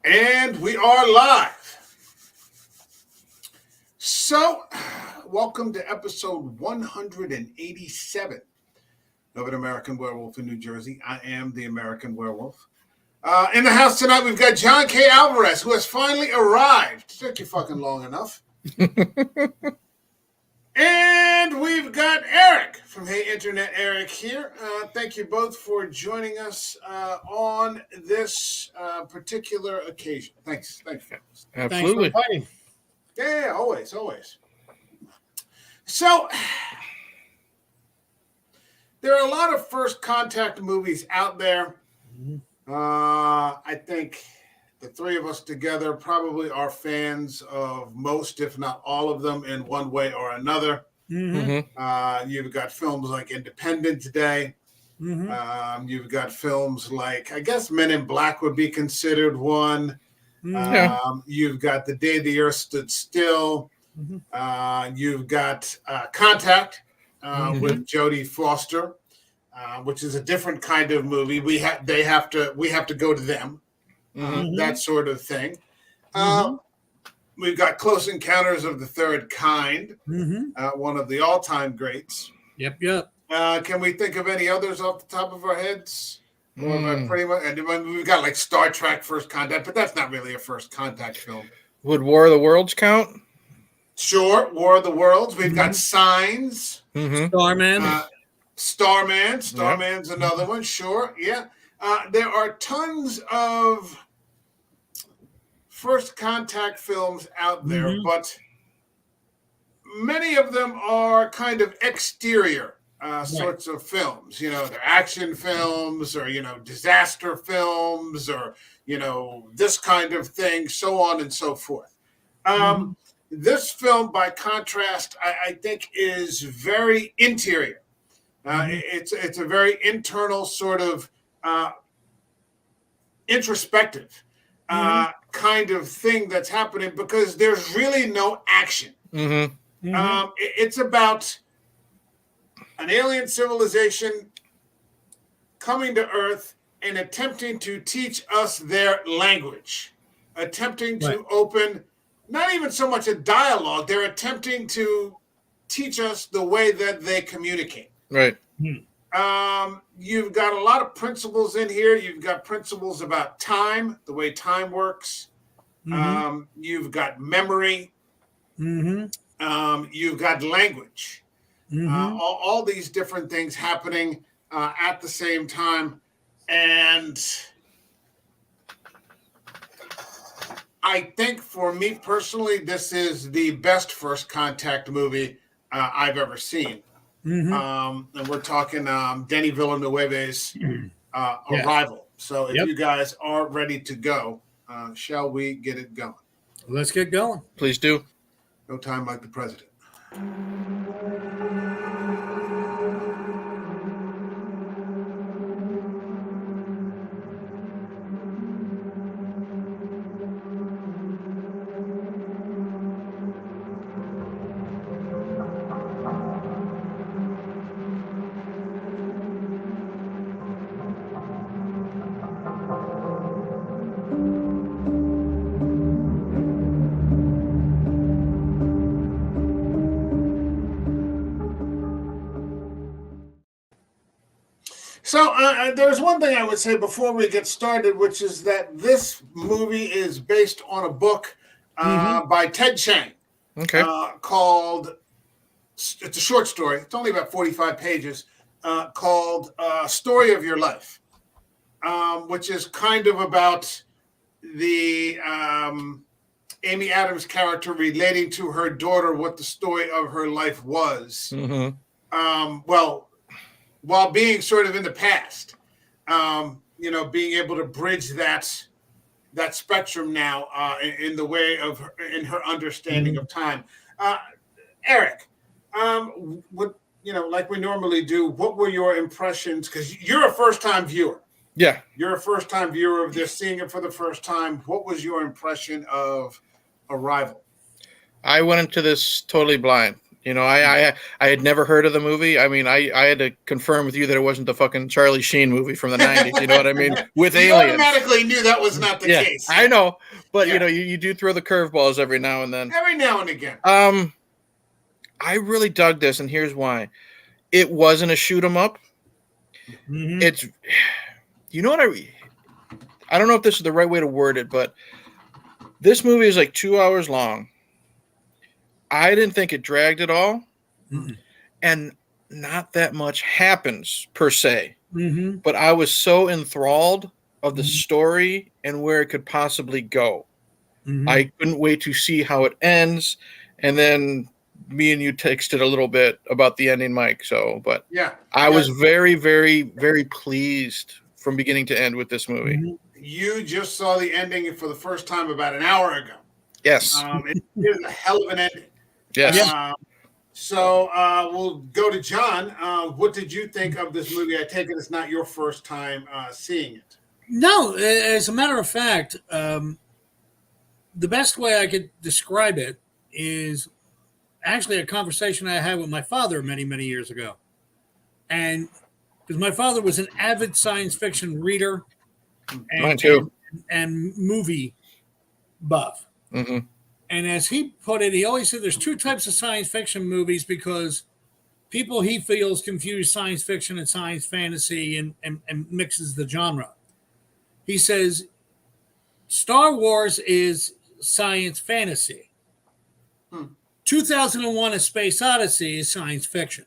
And we are live. So, welcome to episode 187 of An American Werewolf in New Jersey. I am the American Werewolf. In the house tonight, we've got John K. Alvarez, who has finally arrived. Took you fucking long enough. And we've got Eric from Hey Internet Eric here. Thank you both for joining us on this particular occasion. Thanks. Absolutely. Thanks for inviting. Yeah, always. So, there are a lot of first contact movies out there. I think the three of us together probably are fans of most, if not all of them, in one way or another. You've got films like Independence Day. You've got films like, I guess Men in Black would be considered one. You've got The Day the Earth Stood Still. You've got Contact with Jodie Foster, which is a different kind of movie. We have to go to them. That sort of thing. We've got Close Encounters of the Third Kind, one of the all-time greats. Yep. Can we think of any others off the top of our heads? Pretty much, and we've got like Star Trek First Contact, but that's not really a first contact film. Would War of the Worlds count? Sure, War of the Worlds. We've got Signs. Starman. Starman's another one. Sure, yeah. There are tons of first contact films out there, but many of them are kind of exterior sorts of films. You know, they're action films or, disaster films or, this kind of thing, so on and so forth. This film, by contrast, I think is very interior. It's a very internal sort of introspective kind of thing that's happening because there's really no action. It's about an alien civilization coming to Earth and attempting to teach us their language, attempting to open not even so much a dialogue, they're attempting to teach us the way that they communicate. Right. You've got a lot of principles in here. You've got principles about time, the way time works. You've got memory. You've got language. All these different things happening at the same time. And I think for me personally, this is the best first contact movie I've ever seen. And we're talking Denis Villenueve's Arrival. So if you guys are ready to go, shall we get it going? Let's get going. Please do. No time like the president. So there's one thing I would say before we get started, which is that this movie is based on a book by Ted Chiang called, it's a short story, it's only about 45 pages, called Story of Your Life, which is kind of about the Amy Adams character relating to her daughter what the story of her life was. While being sort of in the past, being able to bridge that spectrum now in the way of in her understanding of time. Eric, like we normally do, what were your impressions? Because you're a first-time viewer. Yeah. You're a first-time viewer of this, seeing it for the first time. What was your impression of Arrival? I went into this totally blind. You know, I had never heard of the movie. I mean, I had to confirm with you that it wasn't the fucking Charlie Sheen movie from the 90s. You know what I mean? With You aliens. automatically knew that was not the case. I know. But, Yeah. you know, you do throw the curveballs every now and then. Every now and again. I really dug this, and here's why. It wasn't a shoot 'em up. Mhm. It's, you know what I don't know if this is the right way to word it, but this movie is like 2 hours long. I didn't think it dragged at all, and not that much happens per se. Mhm. But I was so enthralled of the story and where it could possibly go. Mhm. I couldn't wait to see how it ends, and then me and you texted a little bit about the ending, Mike. So, but Yeah. I was very, very, very pleased from beginning to end with this movie. Mhm. You just saw the ending for the first time about an hour ago. Yes. It is a hell of an ending. Yes. So we'll go to John. What did you think of this movie? I take it it's not your first time seeing it. No, as a matter of fact, the best way I could describe it is actually a conversation I had with my father many, many years ago. And because my father was an avid science fiction reader Mine too. and movie buff. Mm-hmm. And as he put it, he always said there's two types of science fiction movies because people he feels confuse science fiction and science fantasy and mixes the genre. He says Star Wars is science fantasy. 2001 A Space Odyssey is science fiction,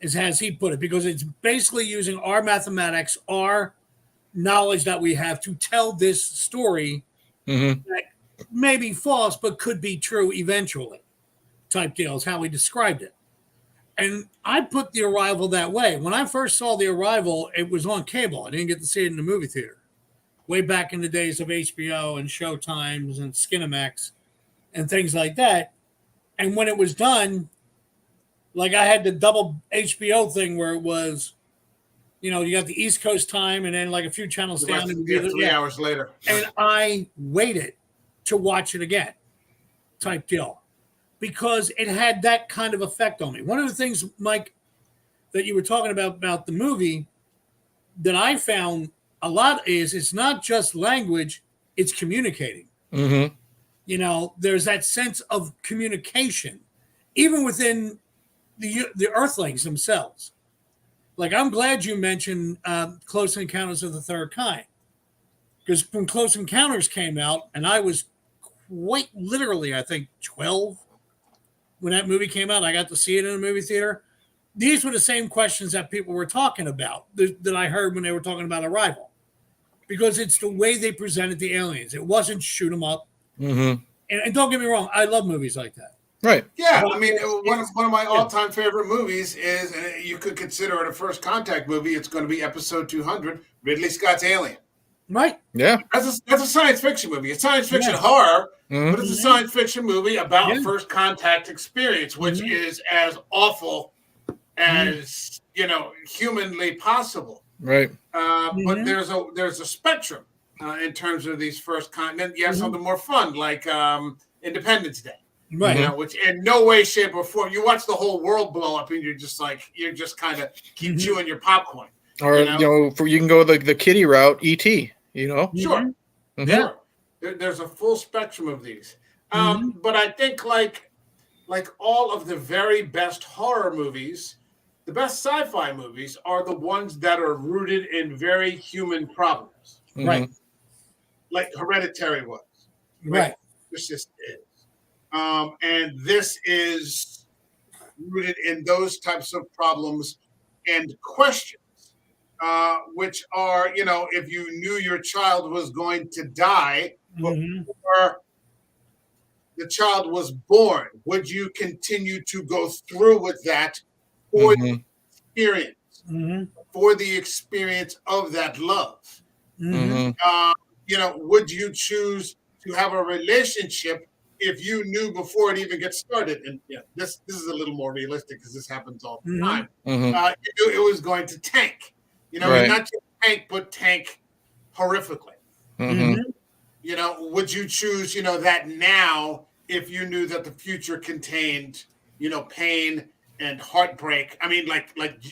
as he put it, because it's basically using our mathematics, our knowledge that we have to tell this story that may be false but could be true eventually, type deal is how he described it. And I put The Arrival that way. When I first saw The Arrival, it was on cable. I didn't get to see it in the movie theater. Way back in the days of HBO and Showtimes and Skinamax and things like that. And when it was done, like I had the double HBO thing where it was, you know, you got the East Coast time and then like a few channels down. 3 hours later. And I waited to watch it again, type deal, because it had that kind of effect on me. One of the things, Mike, that you were talking about the movie that I found a lot is it's not just language, it's communicating. Mm-hmm. You know, there's that sense of communication, even within the Earthlings themselves. Like, I'm glad you mentioned Close Encounters of the Third Kind, because when Close Encounters came out, and I was quite literally, I think, 12 when that movie came out, I got to see it in a movie theater. These were the same questions that people were talking about that I heard when they were talking about Arrival, because it's the way they presented the aliens. It wasn't shoot 'em up. Mm-hmm. And don't get me wrong, I love movies like that. Right. Yeah, I mean, one of my all-time favorite movies is, and you could consider it a first contact movie, it's going to be episode 200, Ridley Scott's Alien. Right. Yeah. That's a science fiction movie. It's science fiction horror, Mm-hmm. but it's a science fiction movie about first contact experience, which is as awful as, humanly possible. Right. But there's a spectrum in terms of these first contact. You have something more fun, like Independence Day. Right. Which in no way, shape, or form, you watch the whole world blow up and you're just kind of keep chewing your popcorn. Or you can go the kiddie route, E.T. Sure. Mm-hmm. Sure. There's a full spectrum of these. But I think like all of the very best horror movies, the best sci-fi movies are the ones that are rooted in very human problems. Mm-hmm. Right. Like Hereditary was. Right. This just is. And this is rooted in those types of problems and questions, which are, if you knew your child was going to die before the child was born, would you continue to go through with that for the experience, for the experience of that love? Would you choose to have a relationship if you knew before it even gets started? And this is a little more realistic because this happens all the time. You knew it was going to tank, Right. not just tank, but tank horrifically. Would you choose, that now if you knew that the future contained pain and heartbreak. I mean,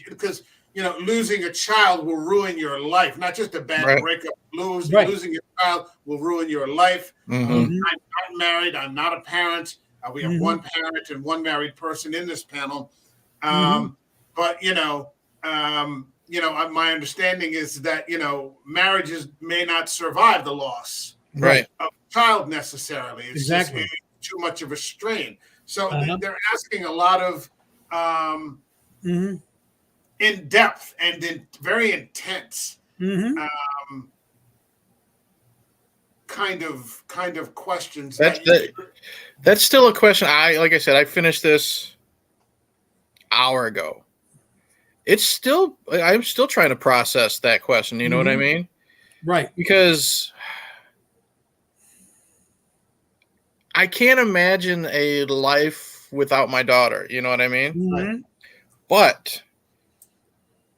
because losing a child will ruin your life. Not just a bad breakup. Losing a child will ruin your life. I'm not married. I'm not a parent. We have one parent and one married person in this panel. But my understanding is that marriages may not survive the loss of a child necessarily. It's just too much of a strain. So they're asking a lot of in depth and very intense kind of questions. That's still a question. Like I said, I finished this hour ago. I'm still trying to process that question. You know what I mean? Right. Because I can't imagine a life without my daughter. You know what I mean? But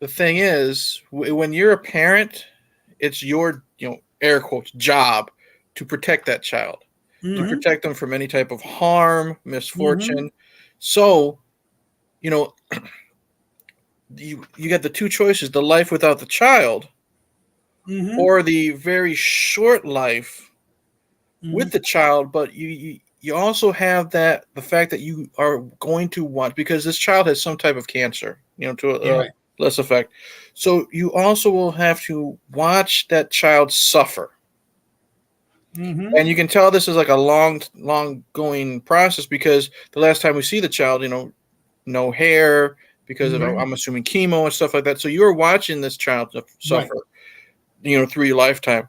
the thing is, when you're a parent, it's your, air quotes, job to protect that child, to protect them from any type of harm, misfortune. So, you got the two choices: the life without the child, or the very short life with the child. But you also have the fact that you are going to want, because this child has some type of cancer, to a less effect. So you also will have to watch that child suffer. And you can tell this is like a long going process, because the last time we see the child, no hair, because of, I'm assuming, chemo and stuff like that. So you're watching this child suffer, through your lifetime.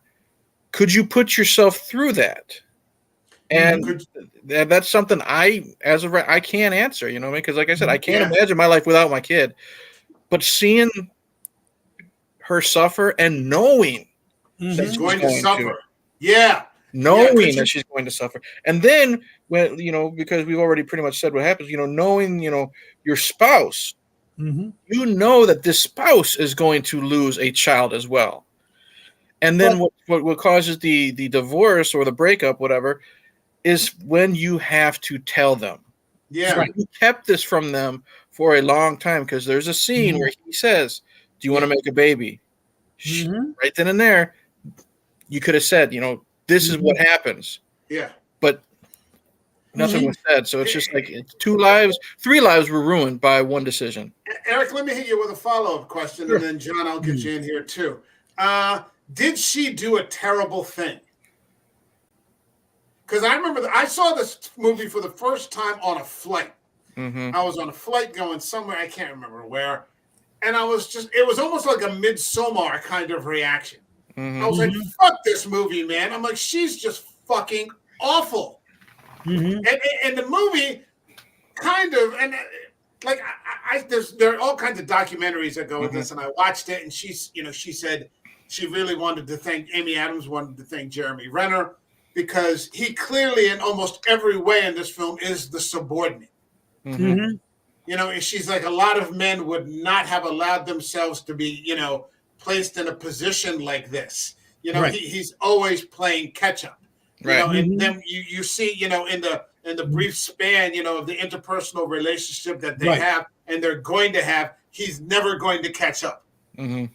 Could you put yourself through that? And that's something I can't answer, because like I said, I can't imagine my life without my kid. But seeing her suffer and knowing that she's going to suffer. Knowing that she's going to suffer. And then when, because we've already pretty much said what happens, knowing, your spouse, that this spouse is going to lose a child as well. And then what causes the divorce or the breakup, whatever, is when you have to tell them. So you kept this from them for a long time, because there's a scene where he says, do you want to make a baby? Right then and there, you could have said, this is what happens. But nothing was said. So it's just like three lives were ruined by one decision. Eric, let me hit you with a follow-up question, and then John, I'll get you in here too. Did she do a terrible thing? Because I remember I saw this movie for the first time on a flight. I was on a flight going somewhere, I can't remember where. And it was almost like a Midsommar kind of reaction. I was like, fuck this movie, man. I'm like, she's just fucking awful. And the movie kind of, and like, there are all kinds of documentaries that go with this, and I watched it, and she said she really wanted to thank, Amy Adams wanted to thank Jeremy Renner, because he clearly, in almost every way in this film, is the subordinate. And she's like, a lot of men would not have allowed themselves to be, placed in a position like this. He's always playing catch up. And then you see, in the brief span, of the interpersonal relationship that they have and they're going to have, he's never going to catch up. And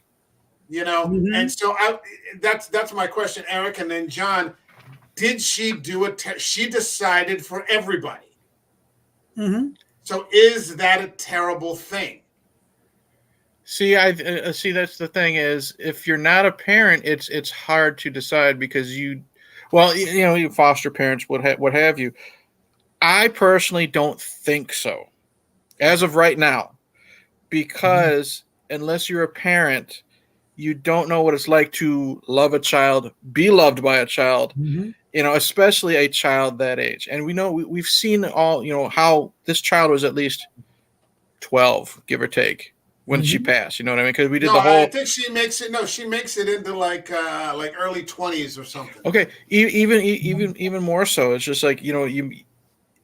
so that's my question, Eric, and then John. Did she do it? She decided for everybody. So is that a terrible thing? See, see. That's the thing is, if you're not a parent, it's hard to decide, because you foster parents, what have you. I personally don't think so, as of right now, because unless you're a parent, you don't know what it's like to love a child, be loved by a child, especially a child that age. And we've seen all, how this child was at least 12, give or take, when she passed. You know what I mean? Because we did the whole. I think she makes it. No, she makes it into like early 20s or something. Okay, even more so. It's just like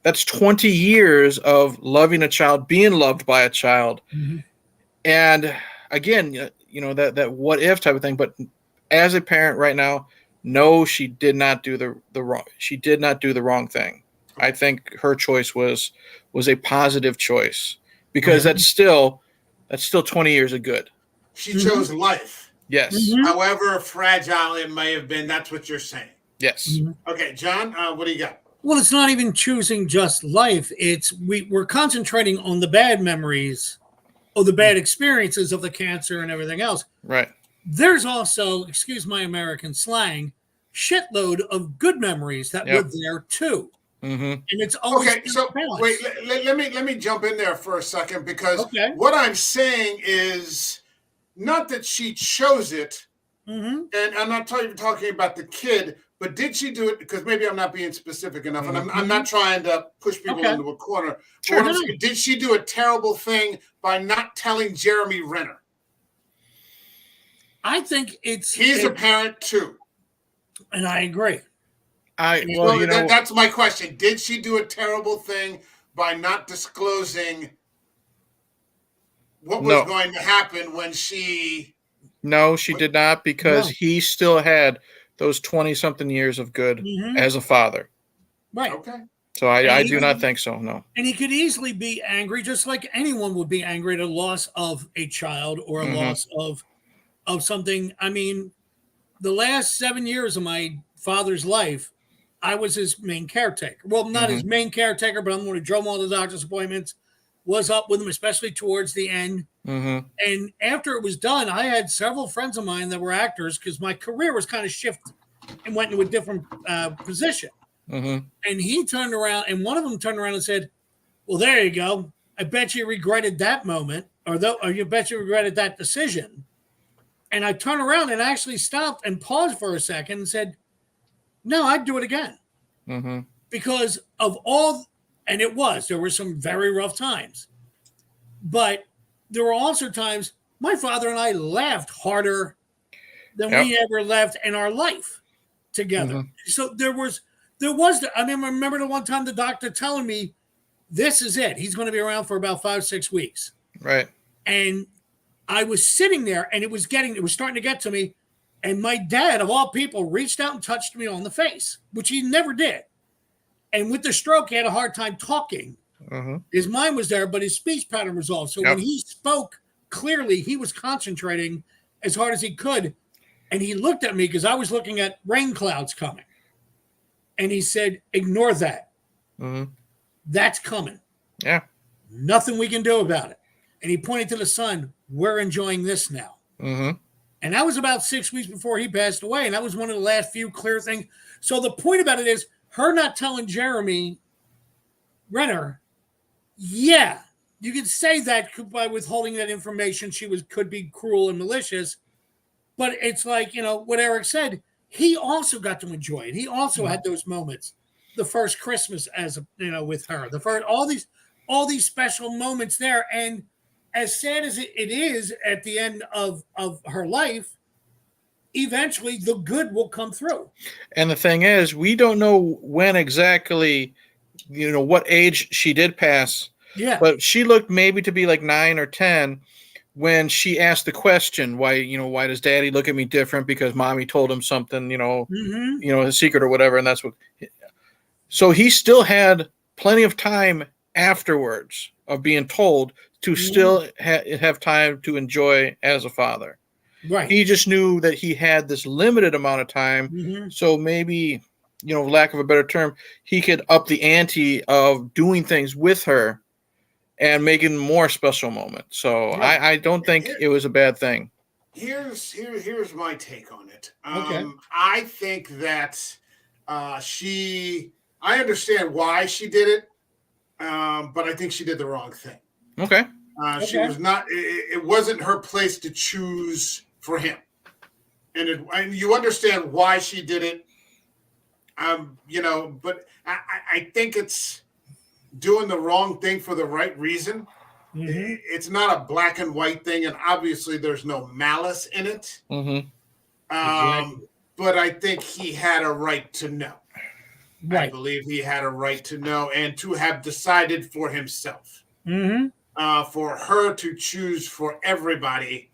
that's 20 years of loving a child, being loved by a child, and again, that what if type of thing. But as a parent right now, no, she did not do the wrong. She did not do the wrong thing. I think her choice was a positive choice because that's still 20 years of good. She chose life. Yes. However fragile it may have been, that's what you're saying. Yes. Okay, John, what do you got? Well, it's not even choosing just life. It's we're concentrating on the bad memories or the bad experiences of the cancer and everything else. Right. There's also, excuse my American slang, shitload of good memories that were there too. And it's always okay. So wait, let me jump in there for a second because what I'm saying is not that she chose it, and I'm not talking about the kid, but did she do it? Because maybe I'm not being specific enough, and I'm not trying to push people into a corner. Sure. Did she do a terrible thing by not telling Jeremy Renner? I think he's a parent too, and I agree. That's my question. Did she do a terrible thing by not disclosing what was going to happen when she? No, she did not, because he still had those 20-something years of good as a father. Right. Okay. So I do not think so, no. And he could easily be angry, just like anyone would be angry at a loss of a child or a loss of something. I mean, the last 7 years of my father's life, I was his main caretaker. Well, not his main caretaker, but I'm going to drove him all the doctor's appointments, was up with him, especially towards the end. And after it was done, I had several friends of mine that were actors because my career was kind of shifted and went into a different position. And he turned around, and one of them turned around and said, well, there you go. I bet you regretted that moment, or you bet you regretted that decision. And I turned around and actually stopped and paused for a second and said, no, I'd do it again. Because of all, and there were some very rough times. But there were also times my father and I laughed harder than we ever laughed in our life together. So I remember the one time the doctor telling me, this is it. He's going to be around for about 5-6 weeks. Right. And I was sitting there and it was starting to get to me. And my dad, of all people, reached out and touched me on the face, which he never did. And with the stroke, he had a hard time talking. His mind was there, but his speech pattern was off. So when he spoke clearly, he was concentrating as hard as he could. And he looked at me because I was looking at rain clouds coming. And he said, ignore that. That's coming. Yeah. Nothing we can do about it. And he pointed to the sun. We're enjoying this now. And that was about 6 weeks before he passed away. And that was one of the last few clear things. So the point about it is her not telling Jeremy Renner, you could say that by withholding that information, she could be cruel and malicious. But it's like, what Eric said, he also got to enjoy it. He also had those moments. The first Christmas with her, all these special moments there. And as sad as it is at the end of her life, eventually the good will come through. And the thing is, we don't know when exactly, what age she did pass. Yeah. But she looked maybe to be like 9 or 10 when she asked the question, why does daddy look at me different? Because mommy told him something, a secret or whatever. And that's what. So he still had plenty of time afterwards of being told to still have time to enjoy as a father. Right. He just knew that he had this limited amount of time. So maybe, lack of a better term, he could up the ante of doing things with her and making more special moments. So I don't think it was a bad thing. Here's my take on it. Okay. I think that I understand why she did it, but I think she did the wrong thing. Okay. She was not. It wasn't her place to choose for him, and you understand why she did it. But I think it's doing the wrong thing for the right reason. It's not a black and white thing, and obviously there's no malice in it. Exactly. But I think he had a right to know. Right. I believe he had a right to know and to have decided for himself. For her to choose for everybody,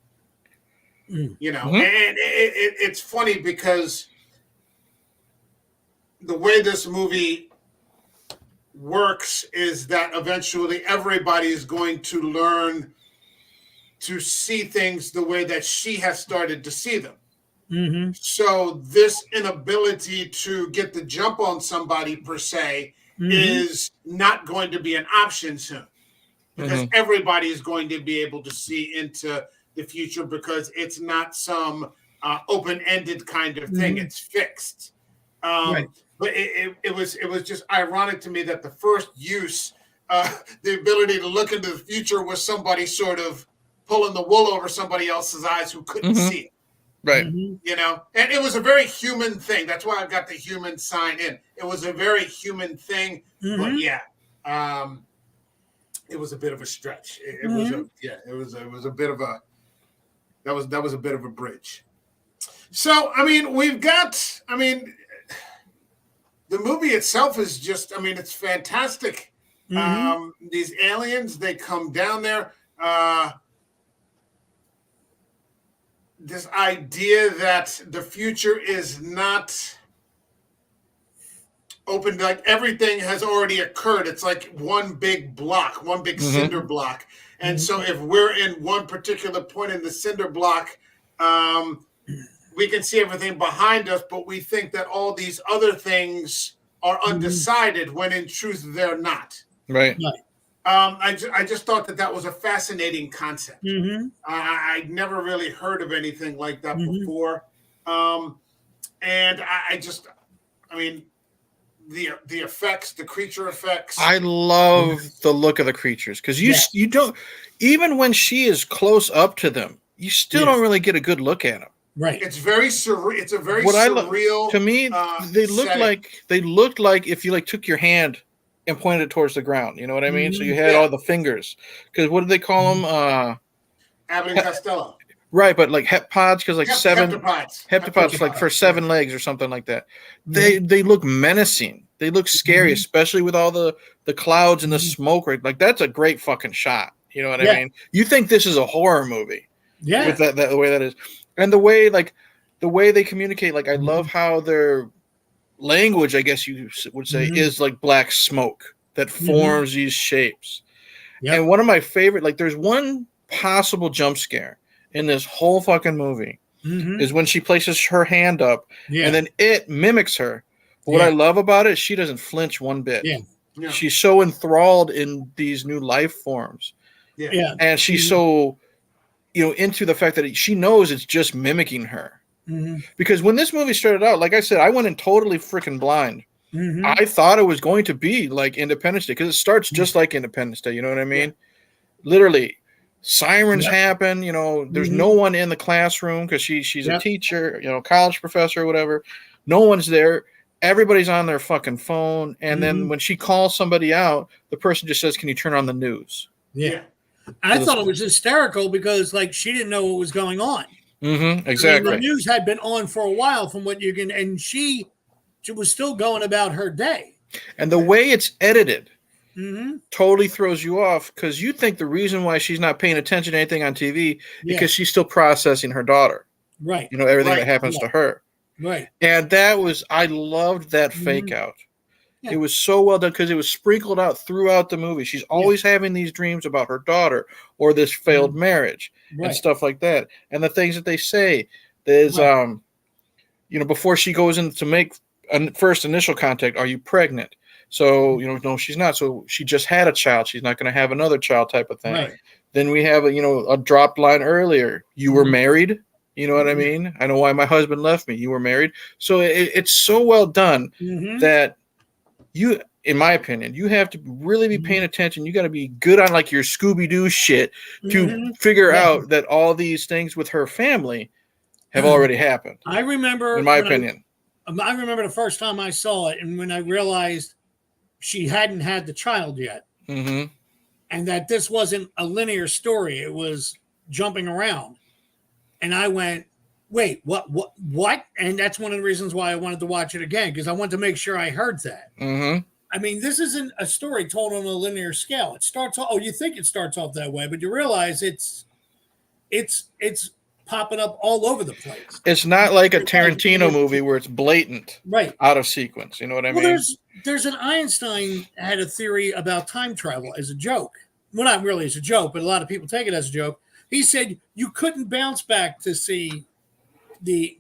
and it's funny because the way this movie works is that eventually everybody is going to learn to see things the way that she has started to see them. Mm-hmm. So this inability to get the jump on somebody per se is not going to be an option soon, because everybody is going to be able to see into the future, because it's not some open-ended kind of thing. It's fixed. Right. But it was just ironic to me that the first use, the ability to look into the future, was somebody sort of pulling the wool over somebody else's eyes who couldn't see it. Right. You know, and it was a very human thing. That's why I've got the human sign in. It was a very human thing, but yeah, it was a bit of a stretch. It was a bit of a that was a bit of a bridge. So I mean, the movie itself is just, it's fantastic. These aliens, they come down there. This idea that the future is not open, like everything has already occurred. It's like one big block, one big cinder block. And so if we're in one particular point in the cinder block, we can see everything behind us, but we think that all these other things are undecided when in truth they're not. Right. I just thought that was a fascinating concept. I'd never really heard of anything like that before. And the effects, the creature effects. I love the look of the creatures, because you don't, even when she is close up to them, you still don't really get a good look at them. Right. It's very surreal. It's a very surreal. To me, they looked like if you took your hand and pointed it towards the ground. You know what I mean? So you had all the fingers. Because what did they call them? Abbott and Costello. Right, but like heptapods, because heptapods, like for 7 legs or something like that. They look menacing. They look scary, especially with all the clouds and the smoke. Right, like that's a great fucking shot. You know what I mean? You think this is a horror movie? Yeah, with that the way that is, and the way they communicate. Like I love how their language, I guess you would say, is like black smoke that forms these shapes. And one of my favorite, there's one possible jump scare in this whole fucking movie is when she places her hand up and then it mimics her. But what I love about it, she doesn't flinch one bit. She's so enthralled in these new life forms. And she's so, into the fact that she knows it's just mimicking her. Because when this movie started out, like I said, I went in totally freaking blind. I thought it was going to be like Independence Day, because it starts just like Independence Day. You know what I mean? Literally, sirens happen. There's no one in the classroom because she's a teacher, college professor or whatever. No one's there. Everybody's on their fucking phone. And then when she calls somebody out, the person just says, "Can you turn on the news?" I thought it was hysterical because she didn't know what was going on. Exactly. The news had been on for a while from what you can, and she was still going about her day. And the way it's edited totally throws you off, because you think the reason why she's not paying attention to anything on TV because she's still processing her daughter. Right. Everything that happens to her. Right. And I loved that fake out. Yeah. It was so well done because it was sprinkled out throughout the movie. She's always having these dreams about her daughter or this failed marriage and stuff like that. And the things that they say is, before she goes in to make a first initial contact, are you pregnant? So, no, she's not. So she just had a child. She's not going to have another child type of thing. Right. Then we have a dropped line earlier. You were married. You know what I mean? I know why my husband left me. You were married. So it's so well done that you, in my opinion, you have to really be paying attention. You got to be good on your Scooby-Doo shit to figure out that all these things with her family have already happened. I remember, in my opinion. I remember the first time I saw it, and when I realized she hadn't had the child yet, and that this wasn't a linear story, it was jumping around. And I went, wait, what? And that's one of the reasons why I wanted to watch it again, because I wanted to make sure I heard that. I mean, this isn't a story told on a linear scale. It starts off, you think it starts off that way, but you realize it's popping up all over the place. It's not like a Tarantino movie where it's blatant, right, out of sequence. You know what I mean? there's an Einstein had a theory about time travel as a joke. Well, not really as a joke, but a lot of people take it as a joke. He said you couldn't bounce back to see the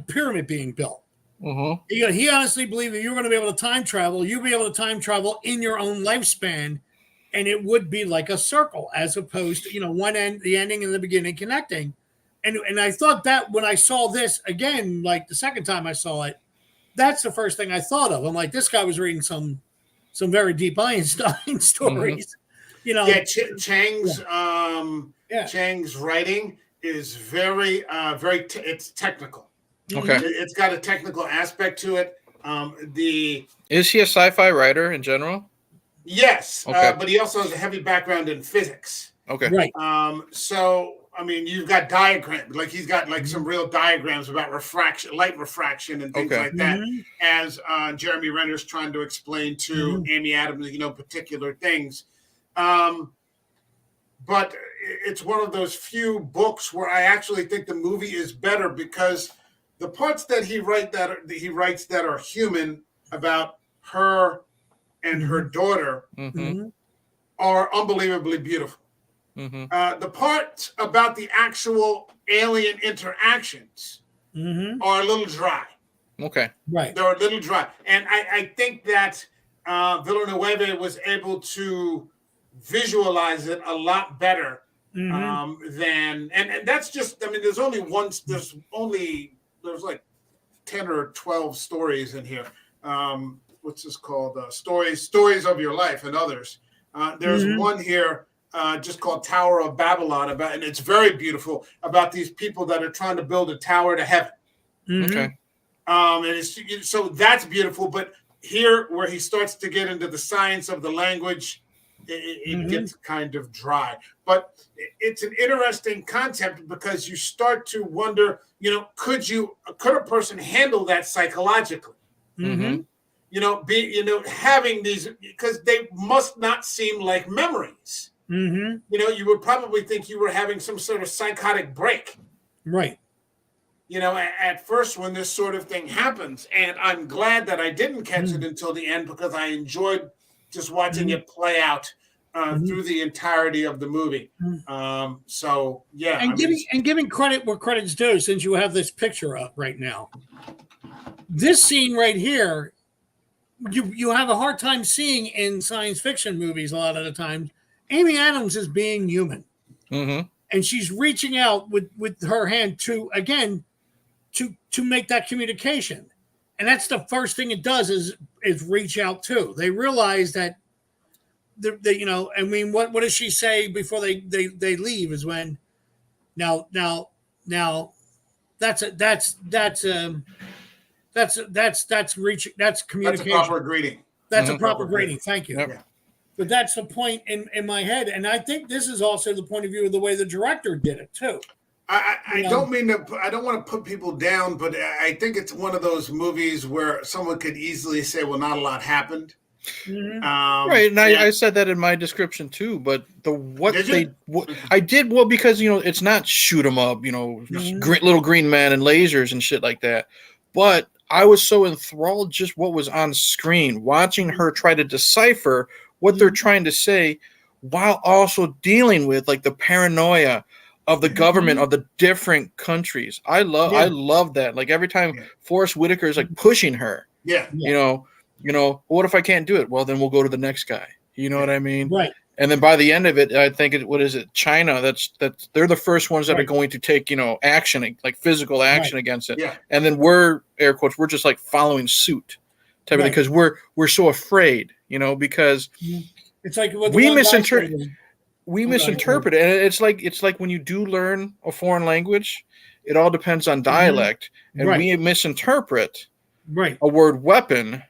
pyramid being built. Mm-hmm. He honestly believed that you were going to be able to time travel. You'd be able to time travel in your own lifespan, and it would be like a circle, as opposed to one end, the ending and the beginning connecting. And I thought that when I saw this again, like the second time I saw it, that's the first thing I thought of. I'm like, this guy was reading some very deep Einstein stories. Yeah, Chang's writing is very it's technical. Okay. It's got a technical aspect to it. Is he a sci-fi writer in general? Yes, okay. But he also has a heavy background in physics. Okay. Right. So I mean, you've got diagrams, like he's got like some real diagrams about refraction, light refraction, and things like that. As Jeremy Renner's trying to explain to Amy Adams, particular things. But it's one of those few books where I actually think the movie is better because the parts that he writes that are human about her and her daughter are unbelievably beautiful. The parts about the actual alien interactions are a little dry. Okay. Right. They're a little dry. And I think that Villenueve was able to visualize it a lot better than, and that's just, I mean, there's like 10 or 12 stories in here. What's this called? Stories of Your Life and others. There's one here just called Tower of Babylon and it's very beautiful about these people that are trying to build a tower to heaven. Okay. And so that's beautiful. But here, where he starts to get into the science of the language, it gets kind of dry. But it's an interesting concept because you start to wonder, could a person handle that psychologically? Having these, because they must not seem like memories. You would probably think you were having some sort of psychotic break. Right. At first when this sort of thing happens, and I'm glad that I didn't catch it until the end because I enjoyed just watching it play out through the entirety of the movie. So yeah, and giving credit where credit's due, since you have this picture up right now, this scene right here, you have a hard time seeing in science fiction movies a lot of the time. Amy Adams is being human, and she's reaching out with her hand to make that communication, and that's the first thing it does is reach out to. They realize that I mean, what does she say before they leave? Is when now that's reaching, that's communication. That's a proper greeting. That's a proper greeting. Thank you. Yep. Yeah. But that's the point in my head, and I think this is also the point of view of the way the director did it too. I don't mean to. I don't want to put people down, but I think it's one of those movies where someone could easily say, "Well, not a lot happened." Right, and I said that in my description too. But I did because it's not shoot 'em up, little green man and lasers and shit like that. But I was so enthralled just what was on screen, watching her try to decipher what they're trying to say, while also dealing with like the paranoia of the government of the different countries. I love that. Like every time Forrest Whitaker is like pushing her. What if I can't do it? Well, then we'll go to the next guy. You know what I mean? Right. And then by the end of it, I think China? That's they're the first ones that are going to take action, like physical action against it. Yeah. And then we're air quotes, we're just like following suit, type of thing, because we're so afraid, because it's like we misinterpret it, and it's like when you do learn a foreign language, it all depends on dialect, and we misinterpret a word weapon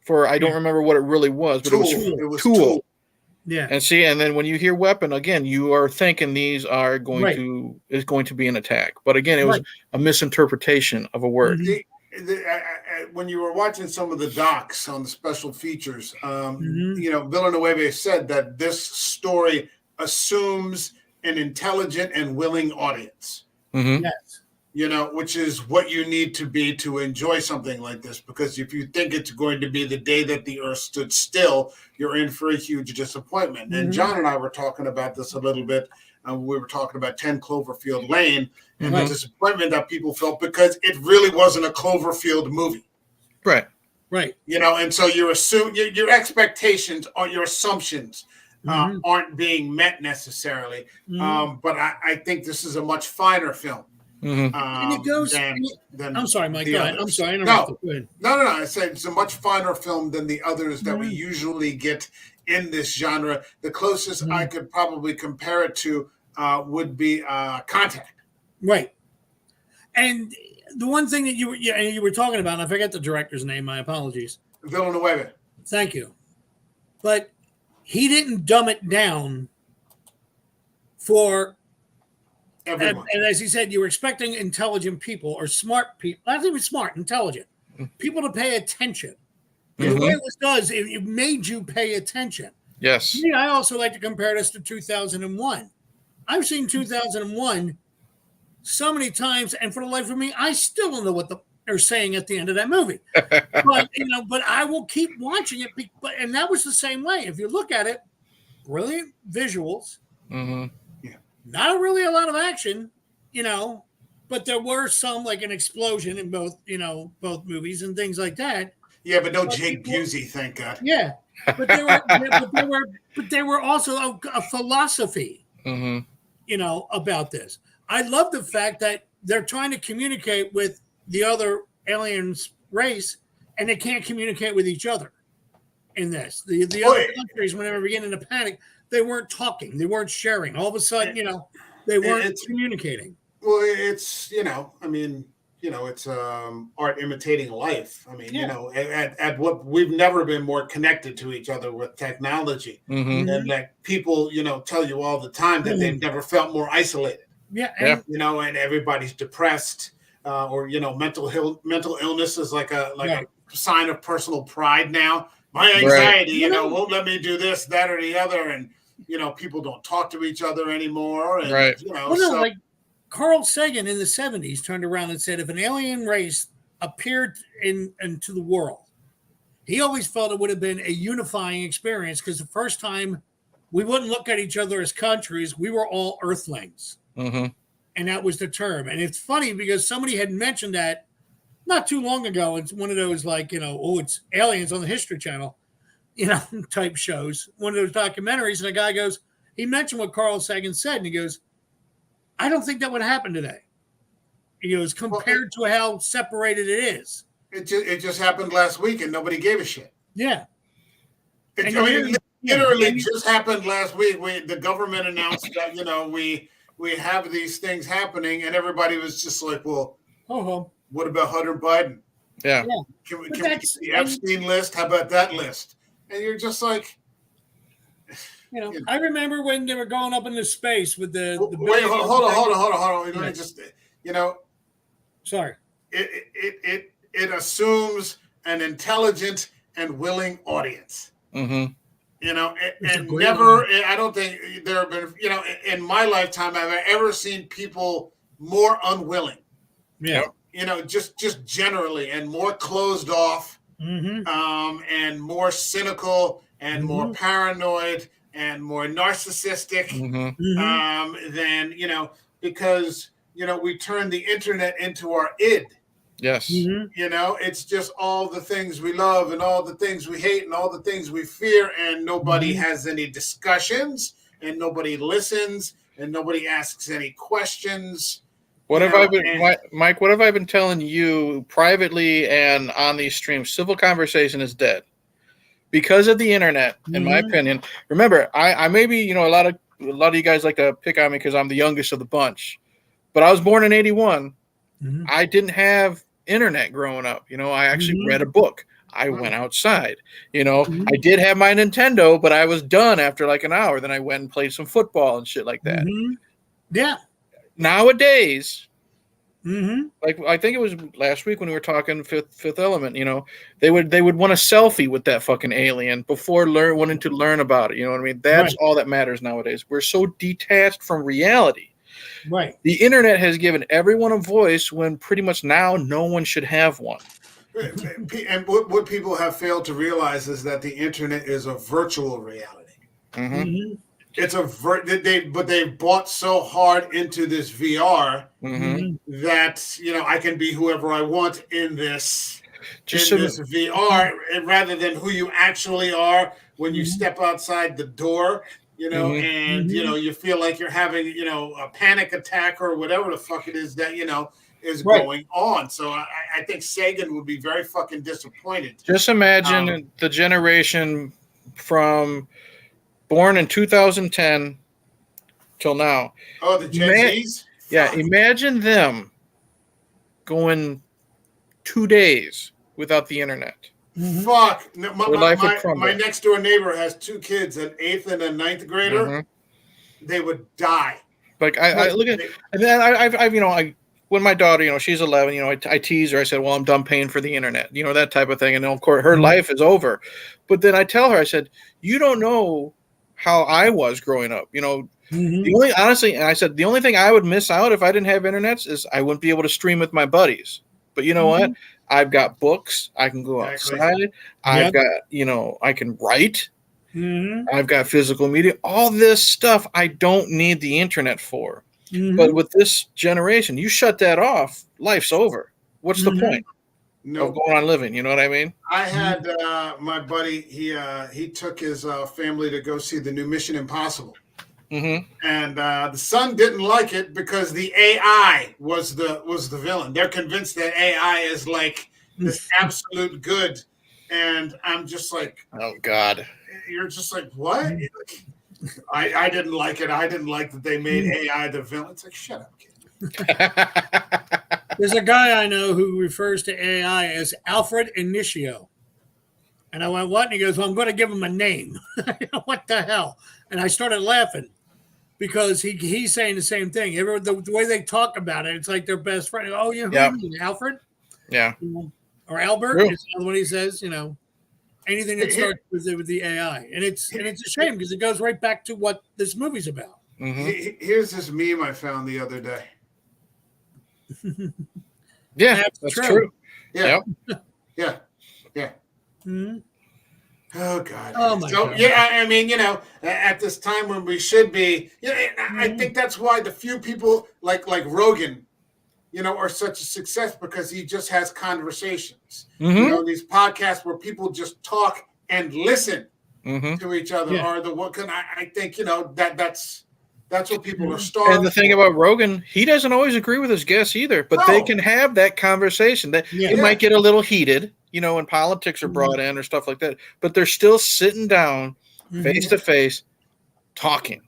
for I don't remember what it really was, but it was tool. Yeah. And then when you hear weapon again, you are thinking these are going to be an attack. But again, it was a misinterpretation of a word. When you were watching some of the docs on the special features, Villenueve said that this story assumes an intelligent and willing audience. Yes. which is what you need to be to enjoy something like this. Because if you think it's going to be the day that the earth stood still, you're in for a huge disappointment. And John and I were talking about this a little bit. We were talking about 10 Cloverfield Lane and the disappointment that people felt because it really wasn't a Cloverfield movie. Right. Right. And so you assume your expectations or your assumptions aren't being met necessarily. But I think this is a much finer film. And it goes. Than I'm sorry, Mike. Go ahead. I'm sorry. No. I said it's a much finer film than the others that we usually get in this genre. The closest I could probably compare it to would be Contact. Right. And the one thing that you were talking about, and I forget the director's name. My apologies. Villenueve. Thank you. But he didn't dumb it down for everyone. And as he said, you were expecting intelligent people or smart people, not even smart, intelligent people to pay attention. The way it does, it made you pay attention. Yes. I also like to compare this to 2001. I've seen 2001 so many times, and for the life of me, I still don't know what they're saying at the end of that movie. But I will keep watching it. And that was the same way. If you look at it, brilliant visuals. Not really a lot of action, but there were some, like an explosion in both movies and things like that. Yeah, but no Jake Busey, thank God. Yeah, but there were also a philosophy, about this. I love the fact that they're trying to communicate with the other aliens race, and they can't communicate with each other. In this, the other countries, when they were beginning to panic, they weren't talking, they weren't sharing. All of a sudden, they weren't communicating. Well, it's it's art imitating life. At what we've never been more connected to each other with technology, and that people tell you all the time that they've never felt more isolated. And everybody's depressed, or mental illness is like a sign of personal pride now. My anxiety, won't let me do this, that, or the other, and people don't talk to each other anymore. And, like Carl Sagan in the 70s turned around and said, if an alien race appeared into the world, he always felt it would have been a unifying experience because the first time we wouldn't look at each other as countries, we were all Earthlings. And that was the term. And it's funny because somebody had mentioned that not too long ago. It's one of those it's aliens on the History Channel, type shows, one of those documentaries. And a guy goes, he mentioned what Carl Sagan said. And he goes, I don't think that would happen today. He goes, compared to how separated it is. It just happened last week and nobody gave a shit. Yeah. It literally just happened last week. The government announced that, we have these things happening, and everybody was just like, well, what about Hunter Biden? Yeah. Can we get the Epstein list? How about that list? And you're just like, I remember when they were going up into space with the wait, hold on. Let me just, sorry. It assumes an intelligent and willing audience. And never, I don't think there have been, in my lifetime, have I ever seen people more unwilling. Yeah. Just generally, and more closed off, and more cynical, and more paranoid, and more narcissistic, than, because, we turn the internet into our id. Yes. It's just all the things we love and all the things we hate and all the things we fear, and nobody has any discussions, and nobody listens, and nobody asks any questions. What have I been, Mike? What have I been telling you privately and on these streams? Civil conversation is dead because of the internet, in my opinion. Remember, I may be, a lot of you guys like to pick on me because I'm the youngest of the bunch, but I was born in '81. I didn't have internet growing up. I actually read a book. I went outside. I did have my Nintendo, but I was done after like an hour. Then I went and played some football and shit like that. Yeah. Nowadays, like I think it was last week when we were talking Fifth Element, they would want a selfie with that fucking alien before wanting to learn about it. You know what I mean? That's all that matters nowadays. We're so detached from reality. Right. The internet has given everyone a voice when pretty much now no one should have one. And what people have failed to realize is that the internet is a virtual reality. Mm-hmm. Mm-hmm. It's but they bought so hard into this VR Mm-hmm. that I can be whoever I want in this Just VR rather than who you actually are when you step outside the door. And you feel like you're having a panic attack or whatever the fuck it is that is going on. So I think Sagan would be very fucking disappointed. Just imagine the generation from born in 2010 till now. Oh, the Gen Zs? Yeah, imagine them going 2 days without the internet. Fuck. No, life would crumble. My next door neighbor has 2 kids, an 8th and a 9th grader. They would die. Like I look at, and then I've when my daughter, she's 11, I tease her. I said, well, I'm done paying for the internet, that type of thing. And of course, her life is over. But then I tell her, I said, you don't know how I was growing up. The only thing I would miss out if I didn't have internets is I wouldn't be able to stream with my buddies. But you know what? I've got books. I can go outside. I've got, I can write. I've got physical media. All this stuff I don't need the internet for. But with this generation, you shut that off, life's over. What's the point of going on living? You know what I mean? I had my buddy. He took his family to go see the new Mission Impossible, and the son didn't like it because the AI was the villain. They're convinced that AI is like this absolute good, and I'm just like, oh God. You're just like, what? I didn't like it. I didn't like that they made AI the villain. It's like, shut up, kid. There's a guy I know who refers to AI as Alfred Initio. And I went, what? And he goes, well, I'm going to give him a name. What the hell? And I started laughing because he's saying the same thing. The way they talk about it, it's like their best friend. Oh, Alfred? Yeah. Or Albert is the other one he says, anything that starts with the AI. And it's a shame because it goes right back to what this movie's about. Here's this meme I found the other day. Yeah, that's true. Yeah. Yeah. Oh God. Oh my God. Yeah, I mean, at this time when we should be, I think that's why the few people like Rogan, are such a success because he just has conversations. These podcasts where people just talk and listen to each other are the one. I think that's what people are starving. And the thing about Rogan, he doesn't always agree with his guests either, but they can have that conversation. That it might get a little heated, when politics are brought in or stuff like that, but they're still sitting down face to face talking.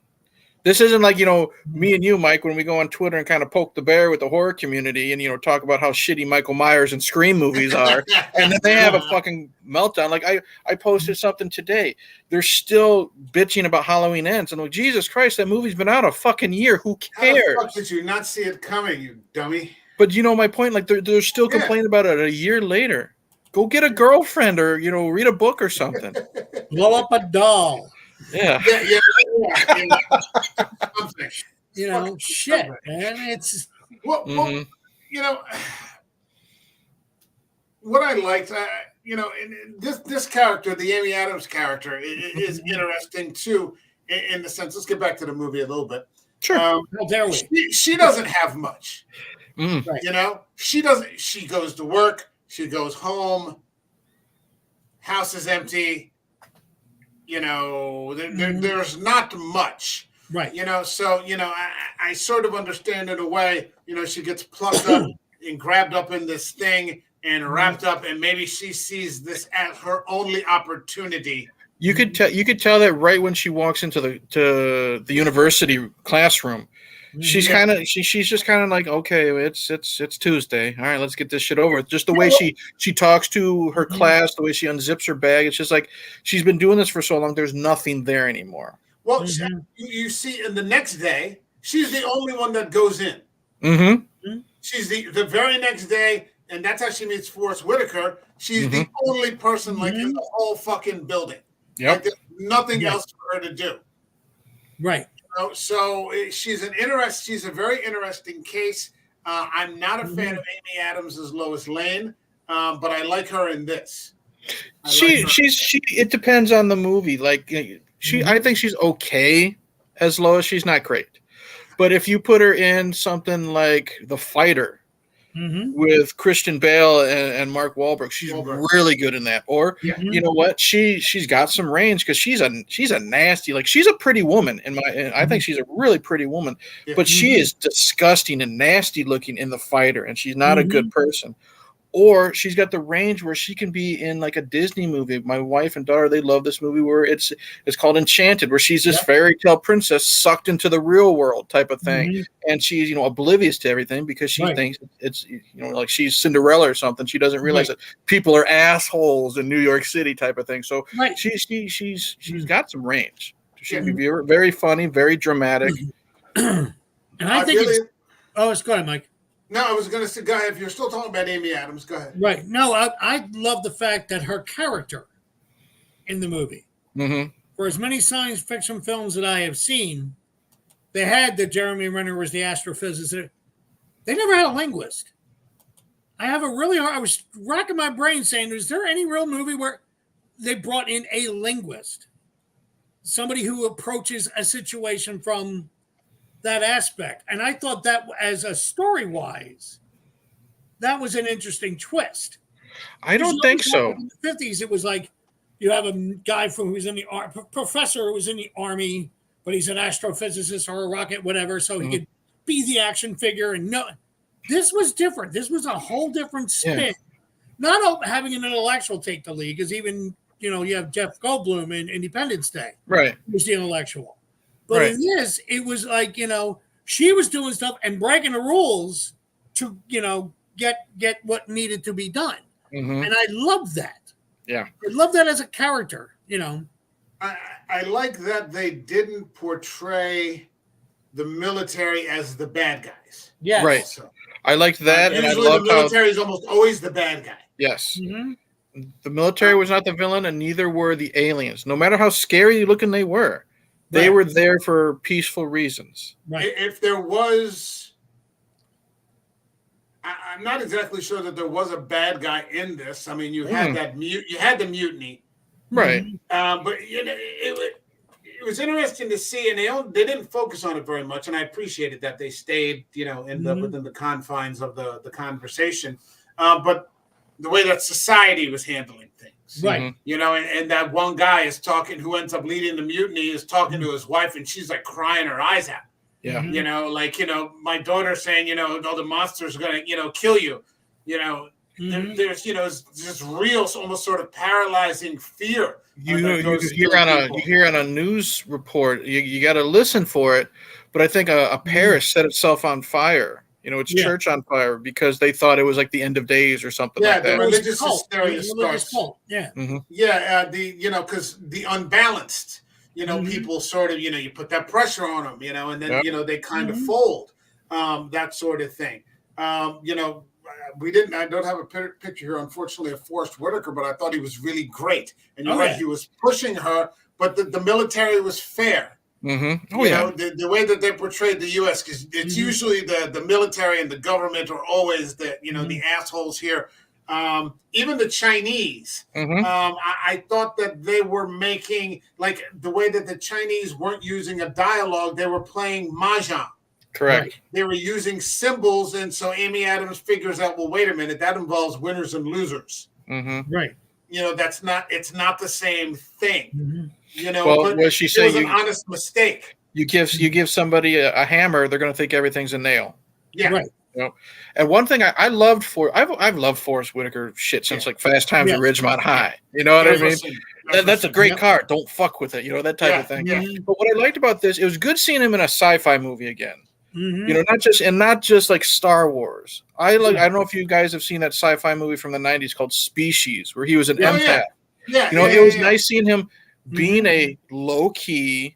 This isn't like, me and you, Mike, when we go on Twitter and kind of poke the bear with the horror community and, talk about how shitty Michael Myers and Scream movies are. And then they have a fucking meltdown. Like I posted something today. They're still bitching about Halloween Ends. And I'm like, Jesus Christ, that movie's been out a fucking year. Who cares? How the fuck did you not see it coming, you dummy? But my point, like they're still complaining about it a year later. Go get a girlfriend or, read a book or something. Blow up a doll. Yeah. Shit, man. It's what I liked, this character, the Amy Adams character, is interesting too, in the sense. Let's get back to the movie a little bit. Sure. She doesn't have much. Right. She doesn't. She goes to work. She goes home. House is empty. There's not much. Right. So, I sort of understand in a way, she gets plucked up and grabbed up in this thing and wrapped up, and maybe she sees this as her only opportunity. You could tell that right when she walks into the university classroom. She's just kind of like, okay, it's Tuesday. All right, let's get this shit over with. Just the way she talks to her class, the way she unzips her bag, it's just like she's been doing this for so long. There's nothing there anymore. Well, you see, in the next day, she's the only one that goes in. She's the very next day, and that's how she meets Forrest Whitaker. She's the only person in the whole fucking building. Yep. Like, there's nothing else for her to do. Right. She's a very interesting case. I'm not a fan of Amy Adams as Lois Lane, but I like her in this. It depends on the movie. Like I think she's okay as Lois. She's not great, but if you put her in something like The Fighter with Christian Bale and Mark Wahlberg, she's really good in that. Or you know what, she's got some range because she's a nasty, like she's a pretty woman I think she's a really pretty woman, but she is disgusting and nasty looking in The Fighter, and she's not a good person. Or she's got the range where she can be in like a Disney movie. My wife and daughter, they love this movie where it's called Enchanted, where she's this fairy tale princess sucked into the real world type of thing. And she's, oblivious to everything because she thinks it's, like she's Cinderella or something. She doesn't realize that people are assholes in New York City type of thing. So she's got some range. She can be very funny, very dramatic. And I think it's go ahead, Mike. No, I was going to say, go ahead. If you're still talking about Amy Adams, go ahead. Right. No, I love the fact that her character in the movie, for as many science fiction films that I have seen, they had that Jeremy Renner was the astrophysicist. They never had a linguist. I was racking my brain saying, is there any real movie where they brought in a linguist? Somebody who approaches a situation from that aspect. And I thought that as a story-wise, that was an interesting twist. I don't think so. In the 50s, it was like you have a guy who's in the professor who was in the army, but he's an astrophysicist or a rocket, whatever, so he could be the action figure. And no, this was different. This was a whole different spin. Yeah. Not having an intellectual take the lead, because even, you have Jeff Goldblum in Independence Day. Right. Who's the intellectual. But in this, it was like, she was doing stuff and breaking the rules to, get what needed to be done. And I love that. Yeah. I love that as a character, I like that they didn't portray the military as the bad guys. Yeah. Right. Also. I liked that. Usually and I love the military is almost always the bad guy. Yes. The military was not the villain, and neither were the aliens. No matter how scary looking they were. They were there for peaceful reasons. Right. If there was, I'm not exactly sure that there was a bad guy in this. I mean, you had you had the mutiny, right? But it was interesting to see, and they didn't focus on it very much, and I appreciated that they stayed, within the confines of the conversation. But the way that society was handling things. Right. And that one guy is talking, who ends up leading the mutiny, is talking to his wife, and she's like crying her eyes out. Yeah. My daughter saying, the monster's going to, kill you. There's, this real, almost sort of paralyzing fear. You hear on a news report, you got to listen for it. But I think a parish set itself on fire. Its church on fire because they thought it was like the end of days or something like that. Yeah, the religious hysteria starts. Yeah. Yeah, because the unbalanced, people sort of, you put that pressure on them, and then, they kind of fold, that sort of thing. I don't have a picture here, unfortunately, of Forrest Whitaker, but I thought he was really great. And you're right, he was pushing her, but the military was fair. The way that they portrayed the U.S., because it's usually the military and the government are always the assholes here. Even the Chinese, I thought that they were making, like, the way that the Chinese weren't using a dialogue, they were playing mahjong. Correct. Right? They were using symbols, and so Amy Adams figures out, well, wait a minute, that involves winners and losers. Right. It's not the same thing. What she said, it was an honest mistake. You give somebody a hammer, they're going to think everything's a nail. Yeah. Right. And one thing I loved I've loved Forrest Whitaker shit since like Fast Times at Ridgemont High. You know what I mean? That's a great card. Don't fuck with it. That type of thing. Yeah. But what I liked about this, it was good seeing him in a sci-fi movie again. Not just like Star Wars. I don't know if you guys have seen that sci-fi movie from the 90s called Species, where he was an empath. Yeah. It was nice seeing him being a low key.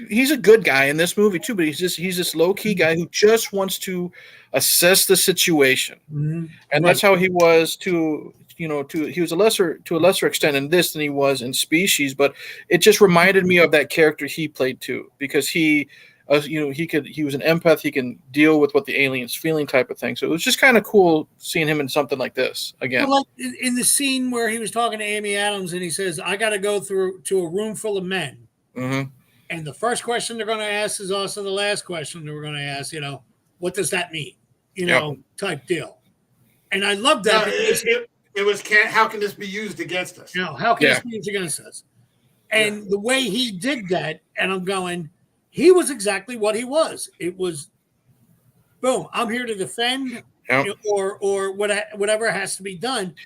He's a good guy in this movie too, but he's this low key guy who just wants to assess the situation, and that's how he was to he was to a lesser extent in this than he was in Species, but it just reminded me of that character he played too, because he was an empath. He can deal with what the alien's feeling, type of thing. So it was just kind of cool seeing him in something like this again. Well, like in the scene where he was talking to Amy Adams and he says, I got to go through to a room full of men. Mm-hmm. And the first question they're going to ask is also the last question that we're going to ask, what does that mean? Type deal. And I love that. It was, how can this be used against us? How can this be used against us? And the way he did that, and I'm going, he was exactly what he was. It was, boom, I'm here to defend or whatever has to be done.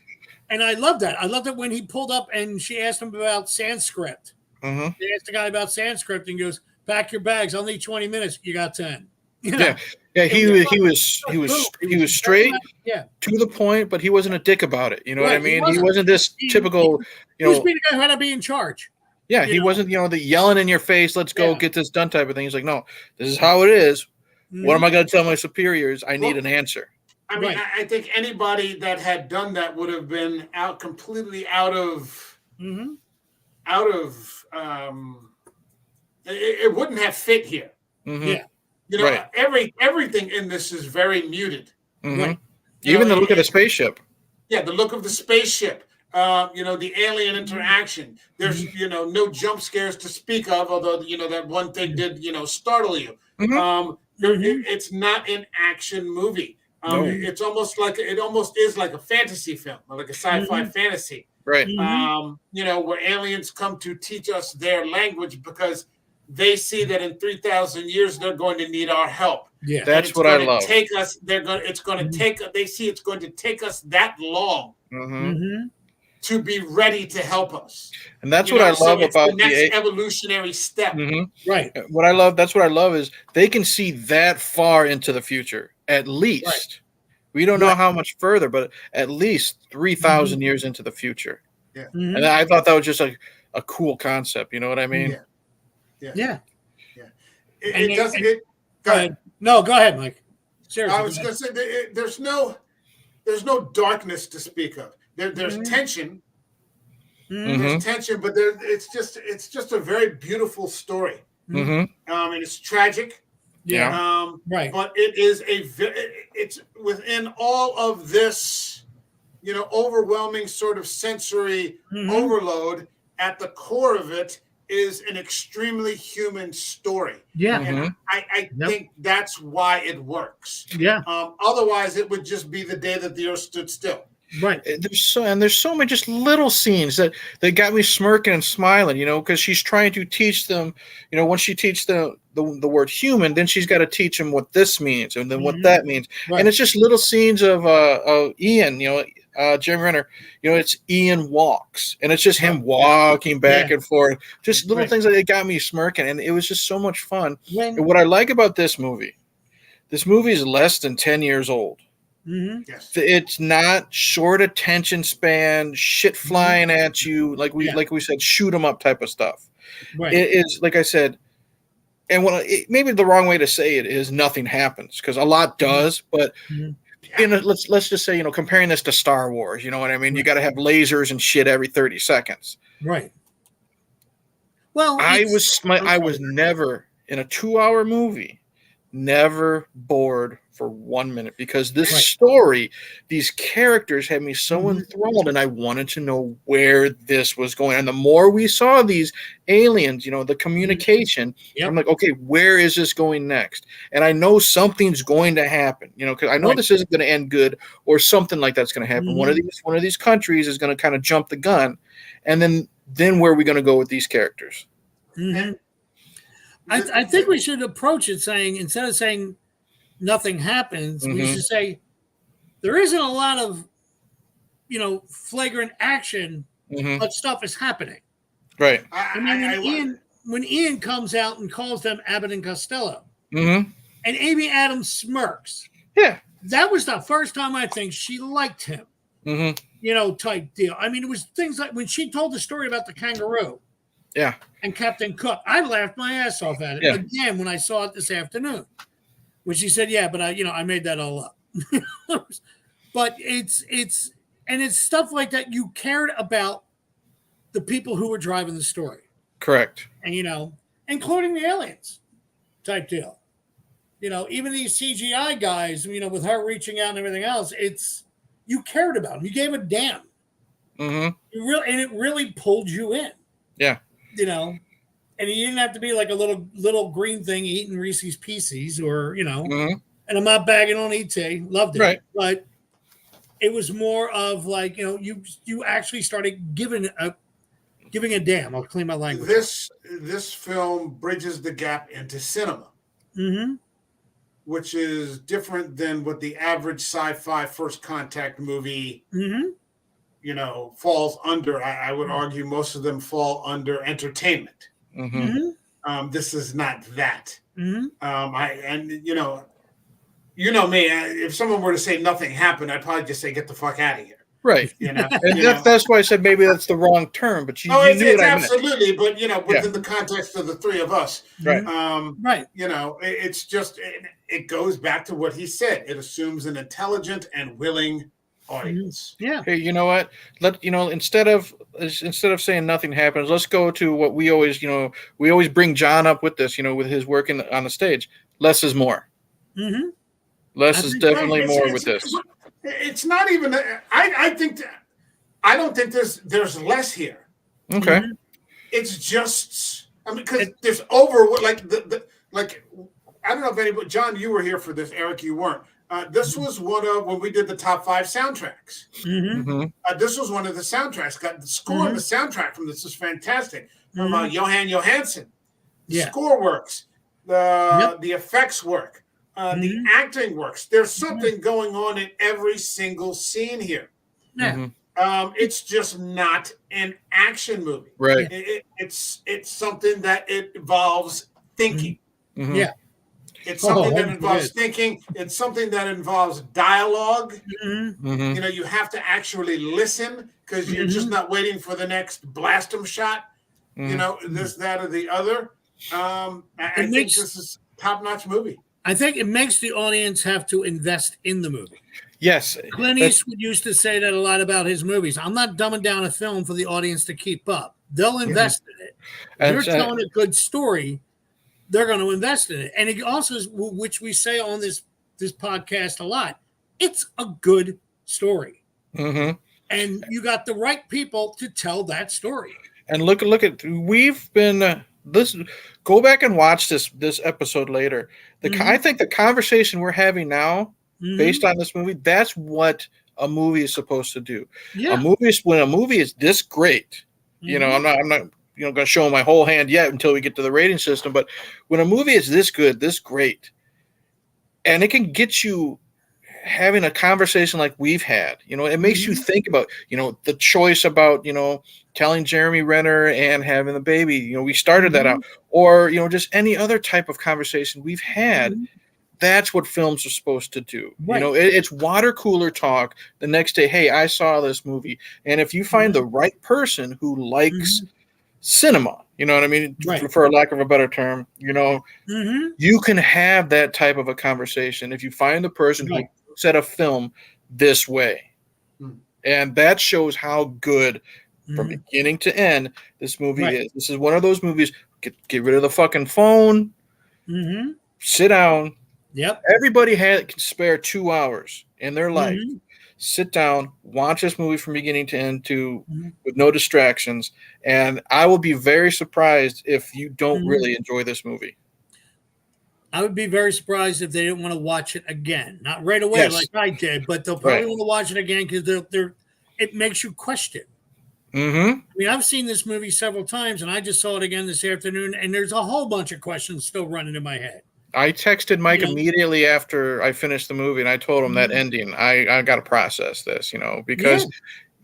And I love that. I love that when he pulled up and she asked him about Sanskrit. Mm-hmm. They asked the guy about Sanskrit and goes, pack your bags. I'll need 20 minutes. You got 10. Yeah. He was straight, to the point, but he wasn't a dick about it. You know what I mean? He wasn't this typical, He was being a guy who had to be in charge. Yeah, he wasn't, the yelling in your face, let's go get this done type of thing. He's like, no, this is how it is. Mm-hmm. What am I going to tell my superiors? I need an answer. I mean, I think anybody that had done that would have been completely out of, it wouldn't have fit here. Mm-hmm. Yeah. Everything in this is very muted. Mm-hmm. Right. Even the look of the spaceship. Yeah, the look of the spaceship. The alien interaction. There's, no jump scares to speak of, although, that one thing did, startle you. Mm-hmm. It's not an action movie. It's almost is like a fantasy film, like a sci-fi fantasy. Right. Where aliens come to teach us their language because they see that in 3,000 years they're going to need our help. Yeah, that's what I love. They see it's going to take us that long to be ready to help us. And that's what I love about the next evolutionary step. Mm-hmm. Right. That's what I love is they can see that far into the future, at least. Right. We don't know how much further, but at least 3,000 years into the future. Yeah. Mm-hmm. And I thought that was just like a cool concept. You know what I mean? Yeah. It doesn't. Go ahead. No, go ahead, Mike. Seriously. I was going to say there's no darkness to speak of. There's tension. Mm-hmm. There's tension, but it's just a very beautiful story. Mm-hmm. And it's tragic. Yeah. Right. But it is it's within all of this, overwhelming sort of sensory overload. At the core of it is an extremely human story. Yeah. And I think that's why it works. Yeah. Otherwise, it would just be the day that the earth stood still. Right. There's so many just little scenes that got me smirking and smiling, because she's trying to teach them, once she teaches the word human, then she's got to teach them what this means and then what that means. Right. And it's just little scenes of Ian, Jeremy Renner, it's Ian walks, and it's just him walking back and forth, just little things that got me smirking, and it was just so much fun. And what I like about this movie is less than 10 years old. Mm-hmm. Yes. It's not short attention span, shit flying at you, like we said, shoot 'em up type of stuff. Right. It is, like I said, and maybe the wrong way to say it is nothing happens, because a lot does, but let's just say, comparing this to Star Wars, you know what I mean? You got to have lasers and shit every 30 seconds. Right. Well, I was never in a 2-hour movie, never bored for 1 minute, because this story, these characters had me so enthralled, and I wanted to know where this was going. And the more we saw these aliens, the communication, I'm like, okay, where is this going next? And I know something's going to happen, because I know this isn't going to end good, or something like that's going to happen. One of these countries is going to kind of jump the gun, and then where are we going to go with these characters? Mm-hmm. I think we should approach it saying, instead of saying nothing happens, we should say there isn't a lot of, flagrant action, but stuff is happening. Right. I mean, when Ian comes out and calls them Abbott and Costello, and Amy Adams smirks. Yeah. That was the first time I think she liked him. Type deal. I mean, it was things like when she told the story about the kangaroo. Yeah. And Captain Cook. I laughed my ass off at it again when I saw it this afternoon. When she said, but I made that all up. But it's And it's stuff like that. You cared about the people who were driving the story. Correct. And, including the aliens type deal. Even these CGI guys, with her reaching out and everything else, you cared about them. You gave a damn. Mm-hmm. And it really pulled you in. Yeah. And you didn't have to be like a little green thing eating Reese's Pieces or, Mm-hmm. and I'm not bagging on E.T. Loved it. Right. But it was more of like, you actually started giving a damn. I'll clean my language. This film bridges the gap into cinema, which is different than what the average sci-fi first contact movie, falls under. I would argue most of them fall under entertainment. This is not that. You know me. If someone were to say nothing happened, I'd probably just say, "Get the fuck out of here." Right. And that's why I said maybe that's the wrong term, but you knew it's what I absolutely, but within the context of the three of us, right? Right. It's just it goes back to what he said. It assumes an intelligent and willing audience. Yeah. Hey, you know what? Instead of saying nothing happens, let's go to what we always bring John up with this, with his work on the stage. Less is more. Less is definitely more with this. It's not even. I don't think there's less here. Okay. It's just. Because there's over like I don't know if anybody. John, you were here for this. Eric, you weren't. This was one of when we did the top 5 soundtracks. This was one of the soundtracks. Got the score and the soundtrack from this is fantastic. From Johan Johansson. The score works. The effects work. The acting works. There's something going on in every single scene here. Yeah. It's just not an action movie. Right. It's something that it involves thinking. Yeah. It's something that involves thinking. It's something that involves dialogue. You have to actually listen because you're just not waiting for the next blast 'em shot. This, that, or the other. I think this is a top-notch movie. I think it makes the audience have to invest in the movie. Yes. Clint Eastwood used to say that a lot about his movies. I'm not dumbing down a film for the audience to keep up. They'll invest in it. If you're telling a good story, they're going to invest in it. And it also is, which we say on this podcast a lot, it's a good story. And you got the right people to tell that story. And look at we've been go back and watch this episode later. I think the conversation we're having now based on this movie, that's what a movie is supposed to do. Yeah. When a movie is this great, I'm not going to show my whole hand yet until we get to the rating system, but when a movie is this good, this great, and it can get you having a conversation like we've had, it makes you think about, the choice about, telling Jeremy Renner and having the baby, we started that out, or, just any other type of conversation we've had. That's what films are supposed to do. Right. It's water cooler talk the next day. Hey, I saw this movie. And if you find the right person who likes cinema, you know what I mean? Right. For lack of a better term, you can have that type of a conversation if you find the person who set a film this way. And that shows how good from beginning to end this movie is. This is one of those movies, get rid of the fucking phone, sit down. Yep. Everybody can spare 2 hours in their life. Sit down, watch this movie from beginning to end with no distractions. And I will be very surprised if you don't really enjoy this movie. I would be very surprised if they didn't want to watch it again. Not right away like I did, but they'll probably want to watch it again because it makes you question. I mean, I've seen this movie several times, and I just saw it again this afternoon, and there's a whole bunch of questions still running in my head. I texted Mike immediately after I finished the movie, and I told him that ending. I got to process this, because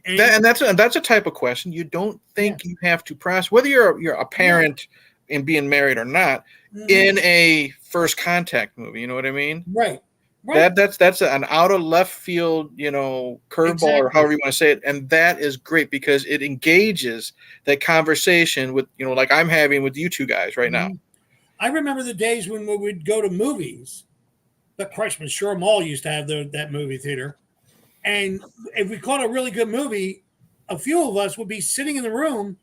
that's a type of question you don't think you have to process, whether you're a parent and being married or not, in a first contact movie. You know what I mean? Right. That's an out of left field, curveball or however you want to say it, and that is great because it engages that conversation with like I'm having with you two guys right now. I remember the days when we would go to movies. But Christmas, Shore Mall used to have that movie theater. And if we caught a really good movie, a few of us would be sitting in the room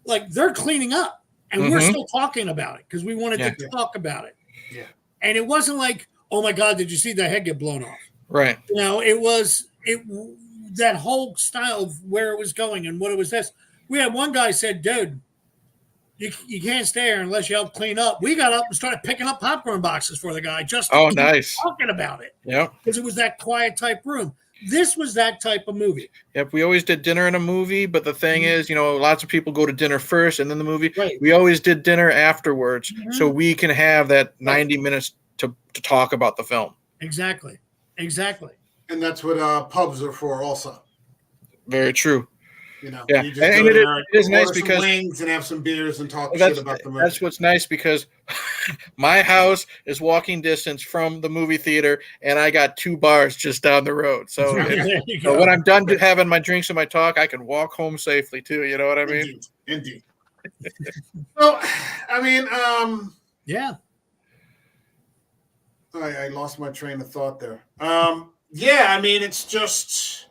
like they're cleaning up and we're still talking about it because we wanted to talk about it. Yeah. And it wasn't like, oh my God, did you see the head get blown off? Right. You know, it was that whole style of where it was going and what it was this. We had one guy said, dude, you can't stay here unless you help clean up. We got up and started picking up popcorn boxes for the guy just to keep nice. talking about it. Yeah. Because it was that quiet type room. This was that type of movie. Yep, we always did dinner and a movie, but the thing is, you know, lots of people go to dinner first and then the movie. Right. We always did dinner afterwards, so we can have that 90 minutes to talk about the film. Exactly. And that's what pubs are for also. Very true. You know, yeah, you just and it is nice because wings and have some beers and talk shit about the movie. That's what's nice because my house is walking distance from the movie theater, and I got 2 bars just down the road. So, so when I'm done having my drinks and my talk, I can walk home safely too. You know what I mean? Indeed. So, I mean, yeah. I lost my train of thought there. Yeah, I mean, it's just.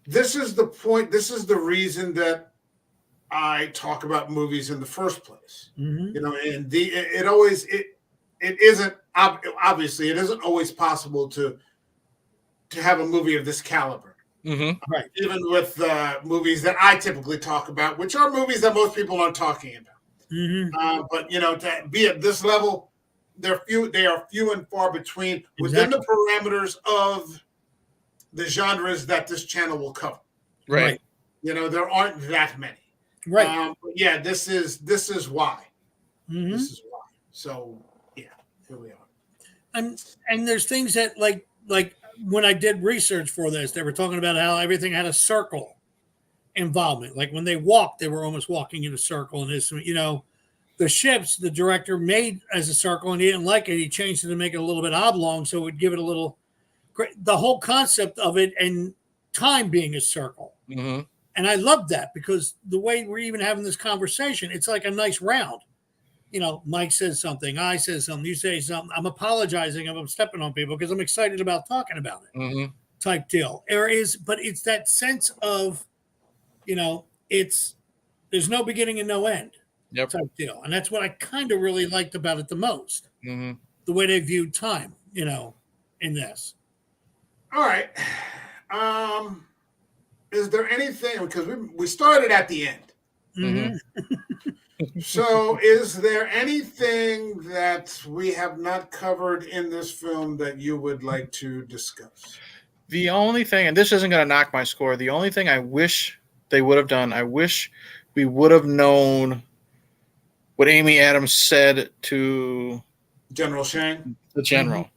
This is the point. This is the reason that I talk about movies in the first place. You know, and it isn't obviously it isn't always possible to have a movie of this caliber. Right. Even with movies that I typically talk about, which are movies that most people aren't talking about. But you know, to be at this level, they are few and far between within the parameters of the genres that this channel will cover. Right. You know, there aren't that many. Right. Yeah, this is why. This is why. So yeah, here we are. And there's things that like when I did research for this, they were talking about how everything had a circle involvement. Like when they walked, they were almost walking in a circle. And this, you know, the ships the director made as a circle, and he didn't like it. He changed it to make it a little bit oblong, so it would give it a little. The whole concept of it and time being a circle. And I love that because the way we're even having this conversation, it's like a nice round. You know, Mike says something, I say something, you say something. I'm apologizing if I'm stepping on people because I'm excited about talking about it type deal. But it's that sense of, you know, there's no beginning and no end type deal. And that's what I kind of really liked about it the most. The way they viewed time, you know, in this. All right. Is there anything, because we started at the end. So is there anything that we have not covered in this film that you would like to discuss? The only thing, and this isn't going to knock my score, the only thing I wish they would have done, I wish we would have known what Amy Adams said to General Shang? The general.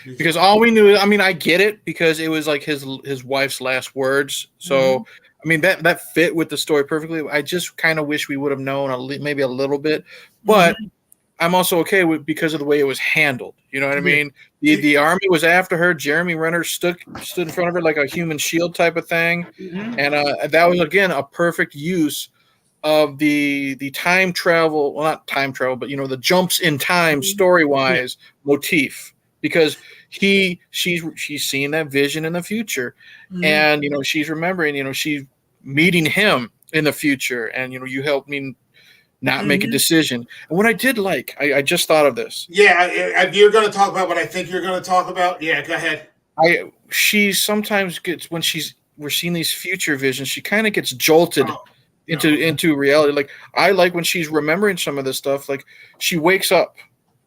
Because all we knew, I mean, I get it because it was like his wife's last words. So, I mean, that fit with the story perfectly. I just kind of wish we would have known maybe a little bit, but I'm also okay with because of the way it was handled. You know what I mean? The army was after her. Jeremy Renner stood in front of her like a human shield type of thing, and that was again a perfect use of the time travel. Well, not time travel, but you know the jumps in time story wise motif. Because she's seeing that vision in the future, and you know she's remembering. You know she's meeting him in the future, and you know you helped me not make a decision. And what I did like, I just thought of this. Yeah, you're going to talk about what I think you're going to talk about. Yeah, go ahead. She sometimes gets when we're seeing these future visions, she kind of gets jolted into reality. Like I like when she's remembering some of this stuff. Like she wakes up.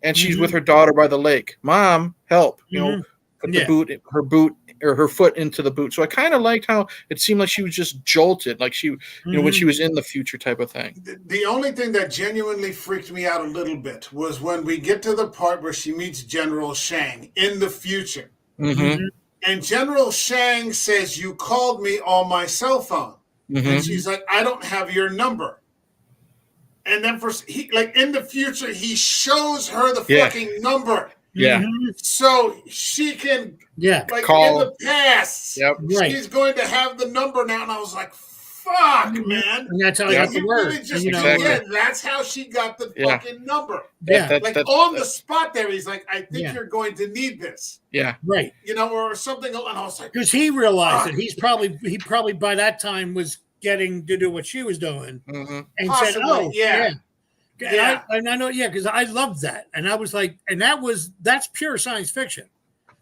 And she's with her daughter by the lake. Mom, help! You know, put her foot into the boot. So I kind of liked how it seemed like she was just jolted, like she, you know, when she was in the future type of thing. The only thing that genuinely freaked me out a little bit was when we get to the part where she meets General Shang in the future, and General Shang says, "You called me on my cell phone," and she's like, "I don't have your number." And then in the future, he shows her the fucking number. So she can, like call. in the past, she's going to have the number now. And I was like, Fuck, man. And that's how I Yeah. got the You word. really just, Exactly. yeah, that's how she got the Yeah. fucking number. Yeah. Like on the spot there, he's like, I think Yeah. you're going to need this. Yeah. Right. Or something. And I was like, Because he realized fuck. that he probably by that time was getting to do what she was doing Mm-hmm. and Possibly, said, "Oh, yeah. And I know, yeah, because I loved that, and I was like, and that's pure science fiction.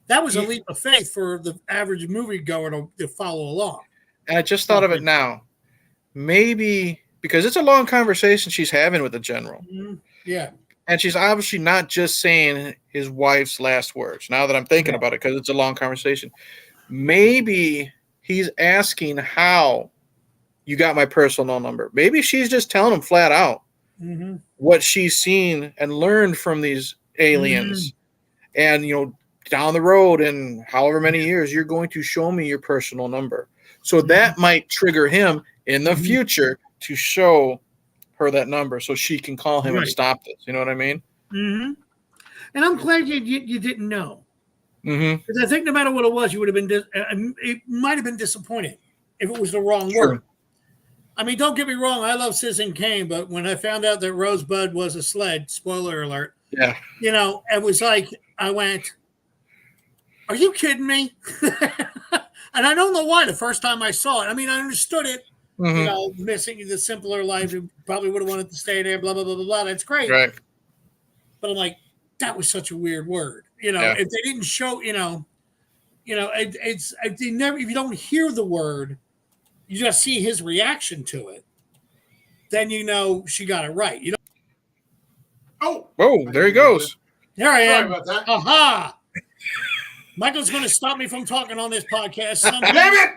That was a leap of faith for the average moviegoer to follow along. And I just thought of it now. Maybe because it's a long conversation she's having with the general. Mm-hmm. Yeah. And she's obviously not just saying his wife's last words. Now that I'm thinking about it, because it's a long conversation. Maybe he's asking how you got my personal number. Maybe she's just telling him flat out what she's seen and learned from these aliens. And, down the road in however many years, you're going to show me your personal number. So that might trigger him in the future to show her that number so she can call him and stop this. You know what I mean? Mm-hmm. And I'm glad you didn't know. Mm-hmm. Because I think no matter what it was, you would have been. It might have been disappointing if it was the wrong word. I mean, don't get me wrong. I love Citizen Kane, but when I found out that Rosebud was a sled, spoiler alert. Yeah. It was like I went, "Are you kidding me?" And I don't know why. The first time I saw it, I mean, I understood it. Missing the simpler life, you probably would have wanted to stay there. Blah blah blah blah blah. That's great. Right. But I'm like, that was such a weird word. If they didn't show, it's if you don't hear the word, you just see his reaction to it. Then she got it right. Oh, there he goes. There I am. Sorry about that. Aha! Michael's going to stop me from talking on this podcast. Damn it!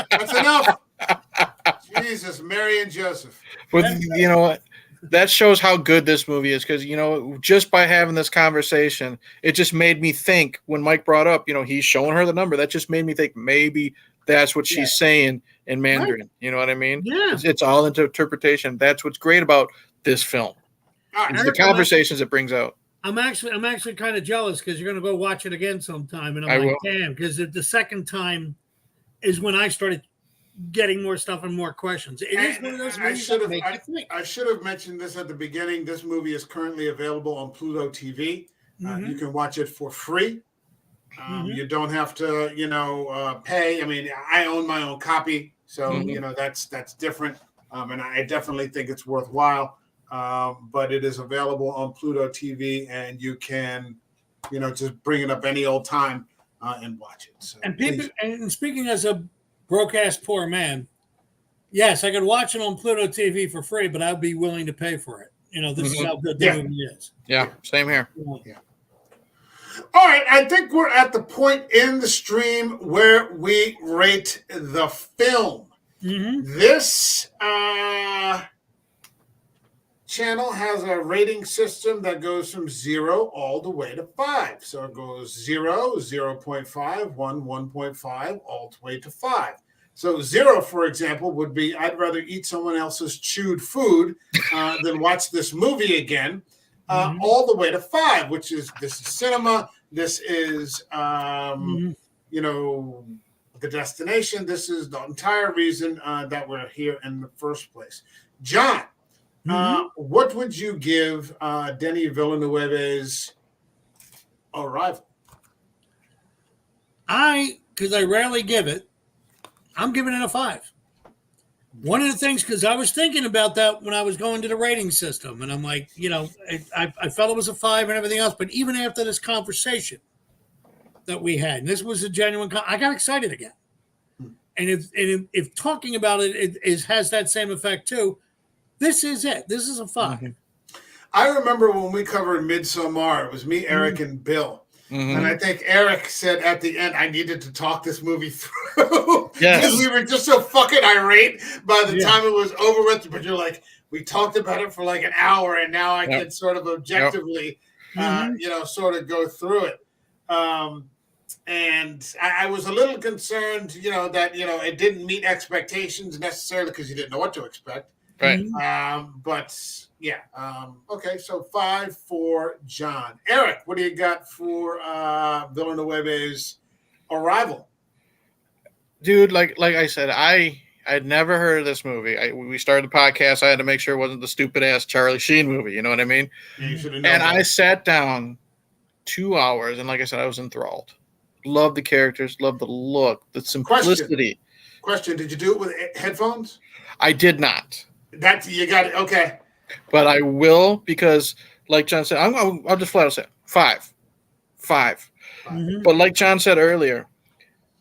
That's enough. Jesus, Mary and Joseph. But you know what? That shows how good this movie is because, just by having this conversation, it just made me think when Mike brought up, he's showing her the number. That just made me think maybe that's what she's saying in Mandarin. Right. You know what I mean? Yeah. It's all into interpretation. That's what's great about this film. It's the conversations it brings out. I'm actually kind of jealous because you're going to go watch it again sometime. And I'm damn, because the second time is when I started getting more stuff and more questions. It is one of those movies that make you think. I should have mentioned this at the beginning. This movie is currently available on Pluto TV. You can watch it for free. You don't have to, pay. I mean, I own my own copy, so that's different. And I definitely think it's worthwhile. But it is available on Pluto TV, and you can, just bring it up any old time and watch it. So and people, and speaking as a broke-ass poor man, yes, I could watch it on Pluto TV for free, but I'd be willing to pay for it. This is how good the movie is. Yeah, same here. Yeah. All right, I think we're at the point in the stream where we rate the film. This channel has a rating system that goes from 0 all the way to 5. So it goes 0, 0.5, 1, 1.5, all the way to 5. So 0, for example, would be I'd rather eat someone else's chewed food than watch this movie again. All the way to 5, which is this is cinema. This is the destination. This is the entire reason that we're here in the first place. John, what would you give Denis Villenueve's Arrival? Because I rarely give it, I'm giving it a 5. One of the things, because I was thinking about that when I was going to the rating system, and I'm like, I felt it was a 5 and everything else, but even after this conversation that we had, and this was a genuine, I got excited again. And if talking about it has that same effect too, this is it. This is a 5. I remember when we covered Midsommar, it was me, Eric, and Bill. And I think Eric said at the end, I needed to talk this movie through. Because we were just so fucking irate by the time it was over with. But you're like, we talked about it for like an hour, and now I can sort of objectively, sort of go through it. And I was a little concerned, that, it didn't meet expectations necessarily because you didn't know what to expect. Right. But yeah. Okay. So 5 for John. Eric, what do you got for Villenueve's Arrival? Dude, like I said, I I'd never heard of this movie. We started the podcast. I had to make sure it wasn't the stupid ass Charlie Sheen movie. You know what I mean? Yeah, you should have known And I that. sat down 2 hours, and like I said, I was enthralled. Love the characters, love the look, the simplicity. Question: Did you do it with headphones? I did not, That's you got it. Okay. but I will because, like John said, I'll just flat out say 5. Mhm. But like John said earlier,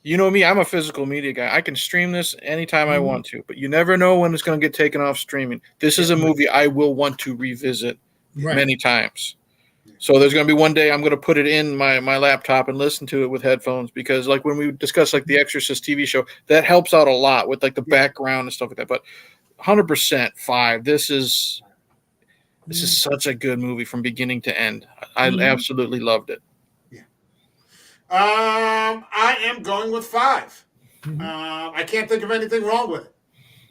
you know me, I'm a physical media guy. I can stream this anytime I want to, but you never know when it's going to get taken off streaming. This is a movie I will want to revisit many times. So there's going to be one day I'm going to put it in my laptop and listen to it with headphones because, like, when we discuss like the Exorcist TV show, that helps out a lot with like the background and stuff like that. But 100% 5. This is such a good movie from beginning to end. I absolutely loved it. I am going with 5. I can't think of anything wrong with it.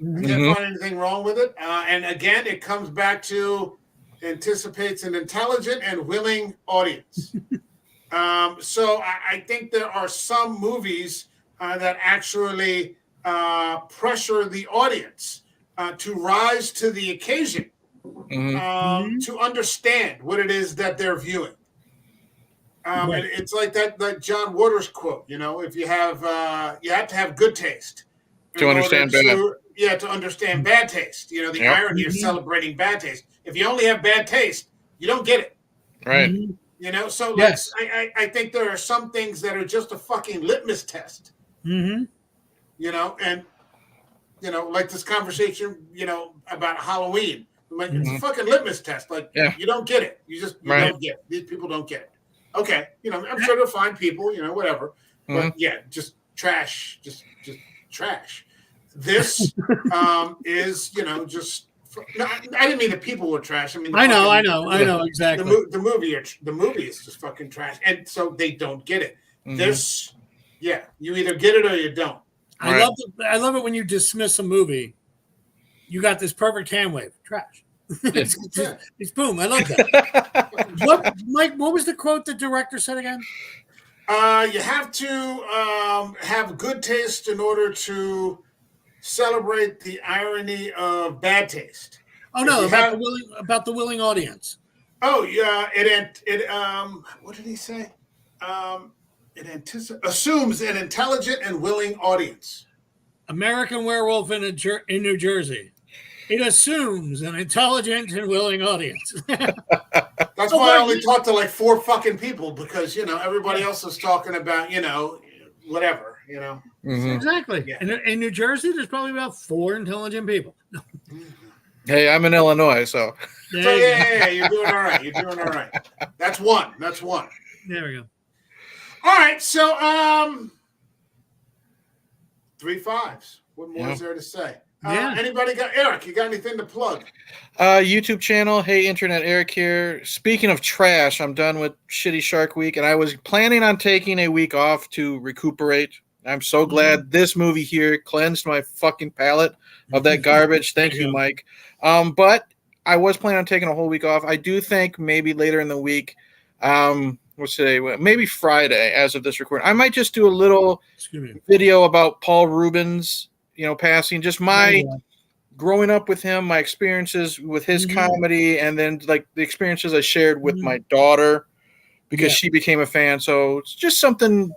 I can't find anything wrong with it. And again, it comes back to anticipates an intelligent and willing audience. So I think there are some movies that actually pressure the audience to rise to the occasion, to understand what it is that they're viewing. And it's like that John Waters quote, you know, if you have to have good taste to understand bad. To understand bad taste. You know, the irony of celebrating bad taste. If you only have bad taste, you don't get it. Right. You know, so I think there are some things that are just a fucking litmus test. You know, and you know, like this conversation, you know, about Halloween. Like it's a fucking litmus test. Like you don't get it. You don't get it. These people don't get it. Okay, you know, I'm sure they'll find people, you know, whatever. But just trash, just trash. This is, you know, just. No, I didn't mean that people were trash. I mean, I know exactly. The movie is just fucking trash, and so they don't get it. This, you either get it or you don't. I love it when you dismiss a movie. You got this perfect hand wave, trash. It's boom. I love that. Mike? What was the quote the director said again? You have to have good taste in order to celebrate the irony of bad taste. Oh no, about the willing audience. Oh yeah, it what did he say? It assumes an intelligent and willing audience. American Werewolf in New Jersey. It assumes an intelligent and willing audience. That's why I only talked to like 4 fucking people because, you know, everybody else is talking about, you know, whatever, you know. Exactly. Yeah. In New Jersey, there's probably about 4 intelligent people. Hey, I'm in Illinois, so. Yeah, you're doing all right. You're doing all right. That's one. There we go. All right, so 3 5s. What more is there to say? Anybody got Eric? You got anything to plug? YouTube channel. Hey, Internet Eric here. Speaking of trash, I'm done with Shitty Shark Week, and I was planning on taking a week off to recuperate. I'm so glad this movie here cleansed my fucking palate of that garbage. Thank you, Mike. But I was planning on taking a whole week off. I do think maybe later in the week, what's today? Maybe Friday, as of this recording, I might just do a little video about Paul Rubens, you know, passing, just my growing up with him, my experiences with his comedy, and then like the experiences I shared with my daughter because she became a fan. So it's just something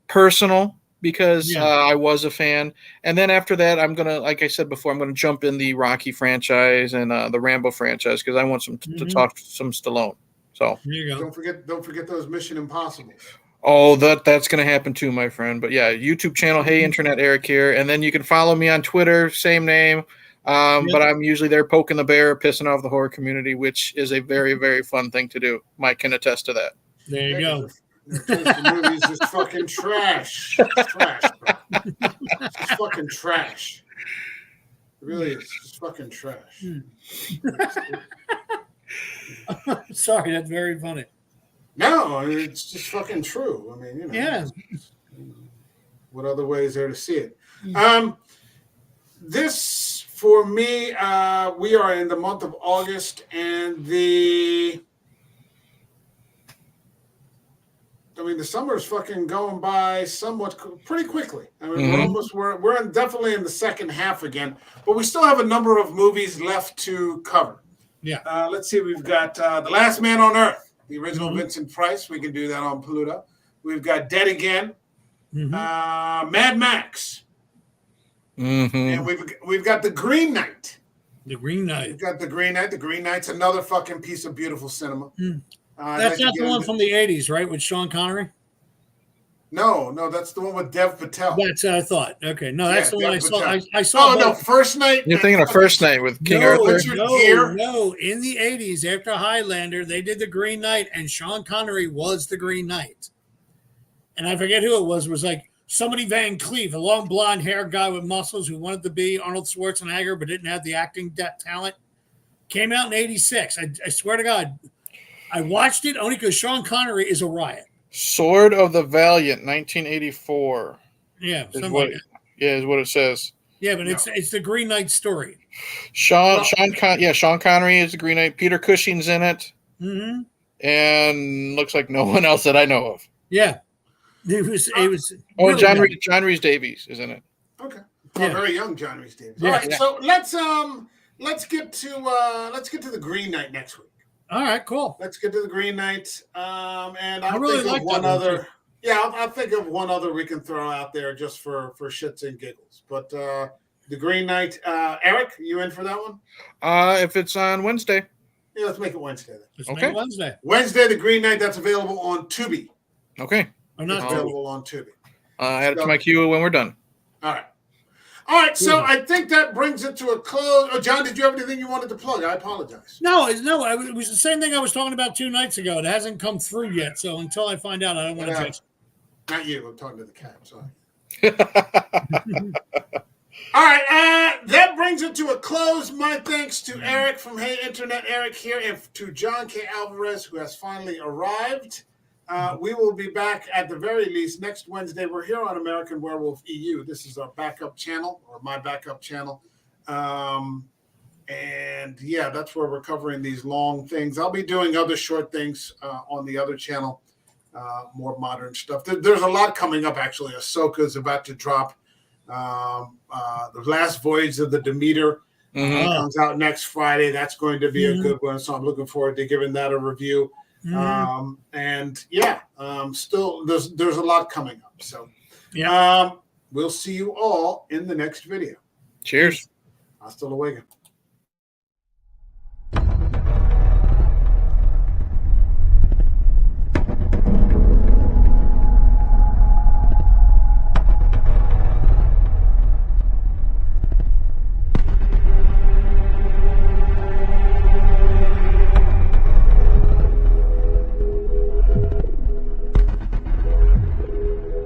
personal because I was a fan. And then after that, I'm going to, like I said before, I'm going to jump in the Rocky franchise and the Rambo franchise because I want to talk some Stallone. So there you go. Don't forget those Mission Impossibles. Oh, that's going to happen too, my friend. But yeah, YouTube channel, Hey Internet Eric here. And then you can follow me on Twitter, same name. But I'm usually there poking the bear, pissing off the horror community, which is a very, very fun thing to do. Mike can attest to that. There you go. The movie's just fucking trash. It's trash, bro. It's just fucking trash. It really is. It's just fucking trash. Sorry, that's very funny. No, it's just fucking true. I mean, you know. Yeah. What other way is there to see it? This, for me, we are in the month of August, and the I mean, the summer's fucking going by pretty quickly. I mean, Mhm. we're definitely in the second half again, but we still have a number of movies left to cover. Yeah. Let's see. We've got The Last Man on Earth, the original Mhm. Vincent Price. We can do that on Pluto. We've got Dead Again, Mhm. Mad Max, and we've got The Green Knight. The Green Knight. We've got The Green Knight. The Green Knight's another fucking piece of beautiful cinema. That's not the one from the 80s, right? With Sean Connery? No, that's the one with Dev Patel. That's what I thought. Okay. No, that's the one I saw. Patel. I saw. Oh, no, First Night. You're thinking of First Night with King Arthur? No. In the 80s, after Highlander, they did The Green Knight, and Sean Connery was the Green Knight. And I forget who it was. It was like somebody Van Cleef, a long blonde hair guy with muscles who wanted to be Arnold Schwarzenegger but didn't have the acting talent. Came out in 86. I swear to God. I watched it only because Sean Connery is a riot. Sword of the Valiant, 1984. Yeah, Is what it says. Yeah, but it's the Green Knight story. Sean Connery is the Green Knight. Peter Cushing's in it. Mm-hmm. And looks like no one else that I know of. Yeah. It was Oh, really John Rhys Davies is in it. Okay. Yeah. Very young John Rhys Davies. Yeah. All right, so let's get to The Green Knight next week. All right, cool. Let's get to The Green Knight. And I'll really think like of one that one, other. too. Yeah, I'll think of one other we can throw out there just for shits and giggles. But The Green Knight, Eric, you in for that one? If it's on Wednesday. Yeah, let's make it Wednesday then. Let's make it Wednesday. Wednesday, The Green Knight, that's available on Tubi. Okay. It's available on Tubi. Add it to my queue when we're done. All right. So I think that brings it to a close. Oh, John, did you have anything you wanted to plug? I apologize. No. It was the same thing I was talking about 2 nights ago. It hasn't come through yet. So until I find out, I don't want to fix it. Not you. I'm talking to the cat. Sorry. All right. That brings it to a close. My thanks to Eric from Hey Internet, Eric here, and to John K. Alvarez, who has finally arrived. We will be back at the very least next Wednesday. We're here on American Werewolf EU. This is our backup channel, or my backup channel. And yeah, that's where we're covering these long things. I'll be doing other short things on the other channel, more modern stuff. There's a lot coming up, actually. Ahsoka's about to drop. The Last Voyage of the Demeter comes out next Friday. That's going to be a good one. So I'm looking forward to giving that a review. And yeah, still there's a lot coming up. So we'll see you all in the next video. Cheers. Hasta luego.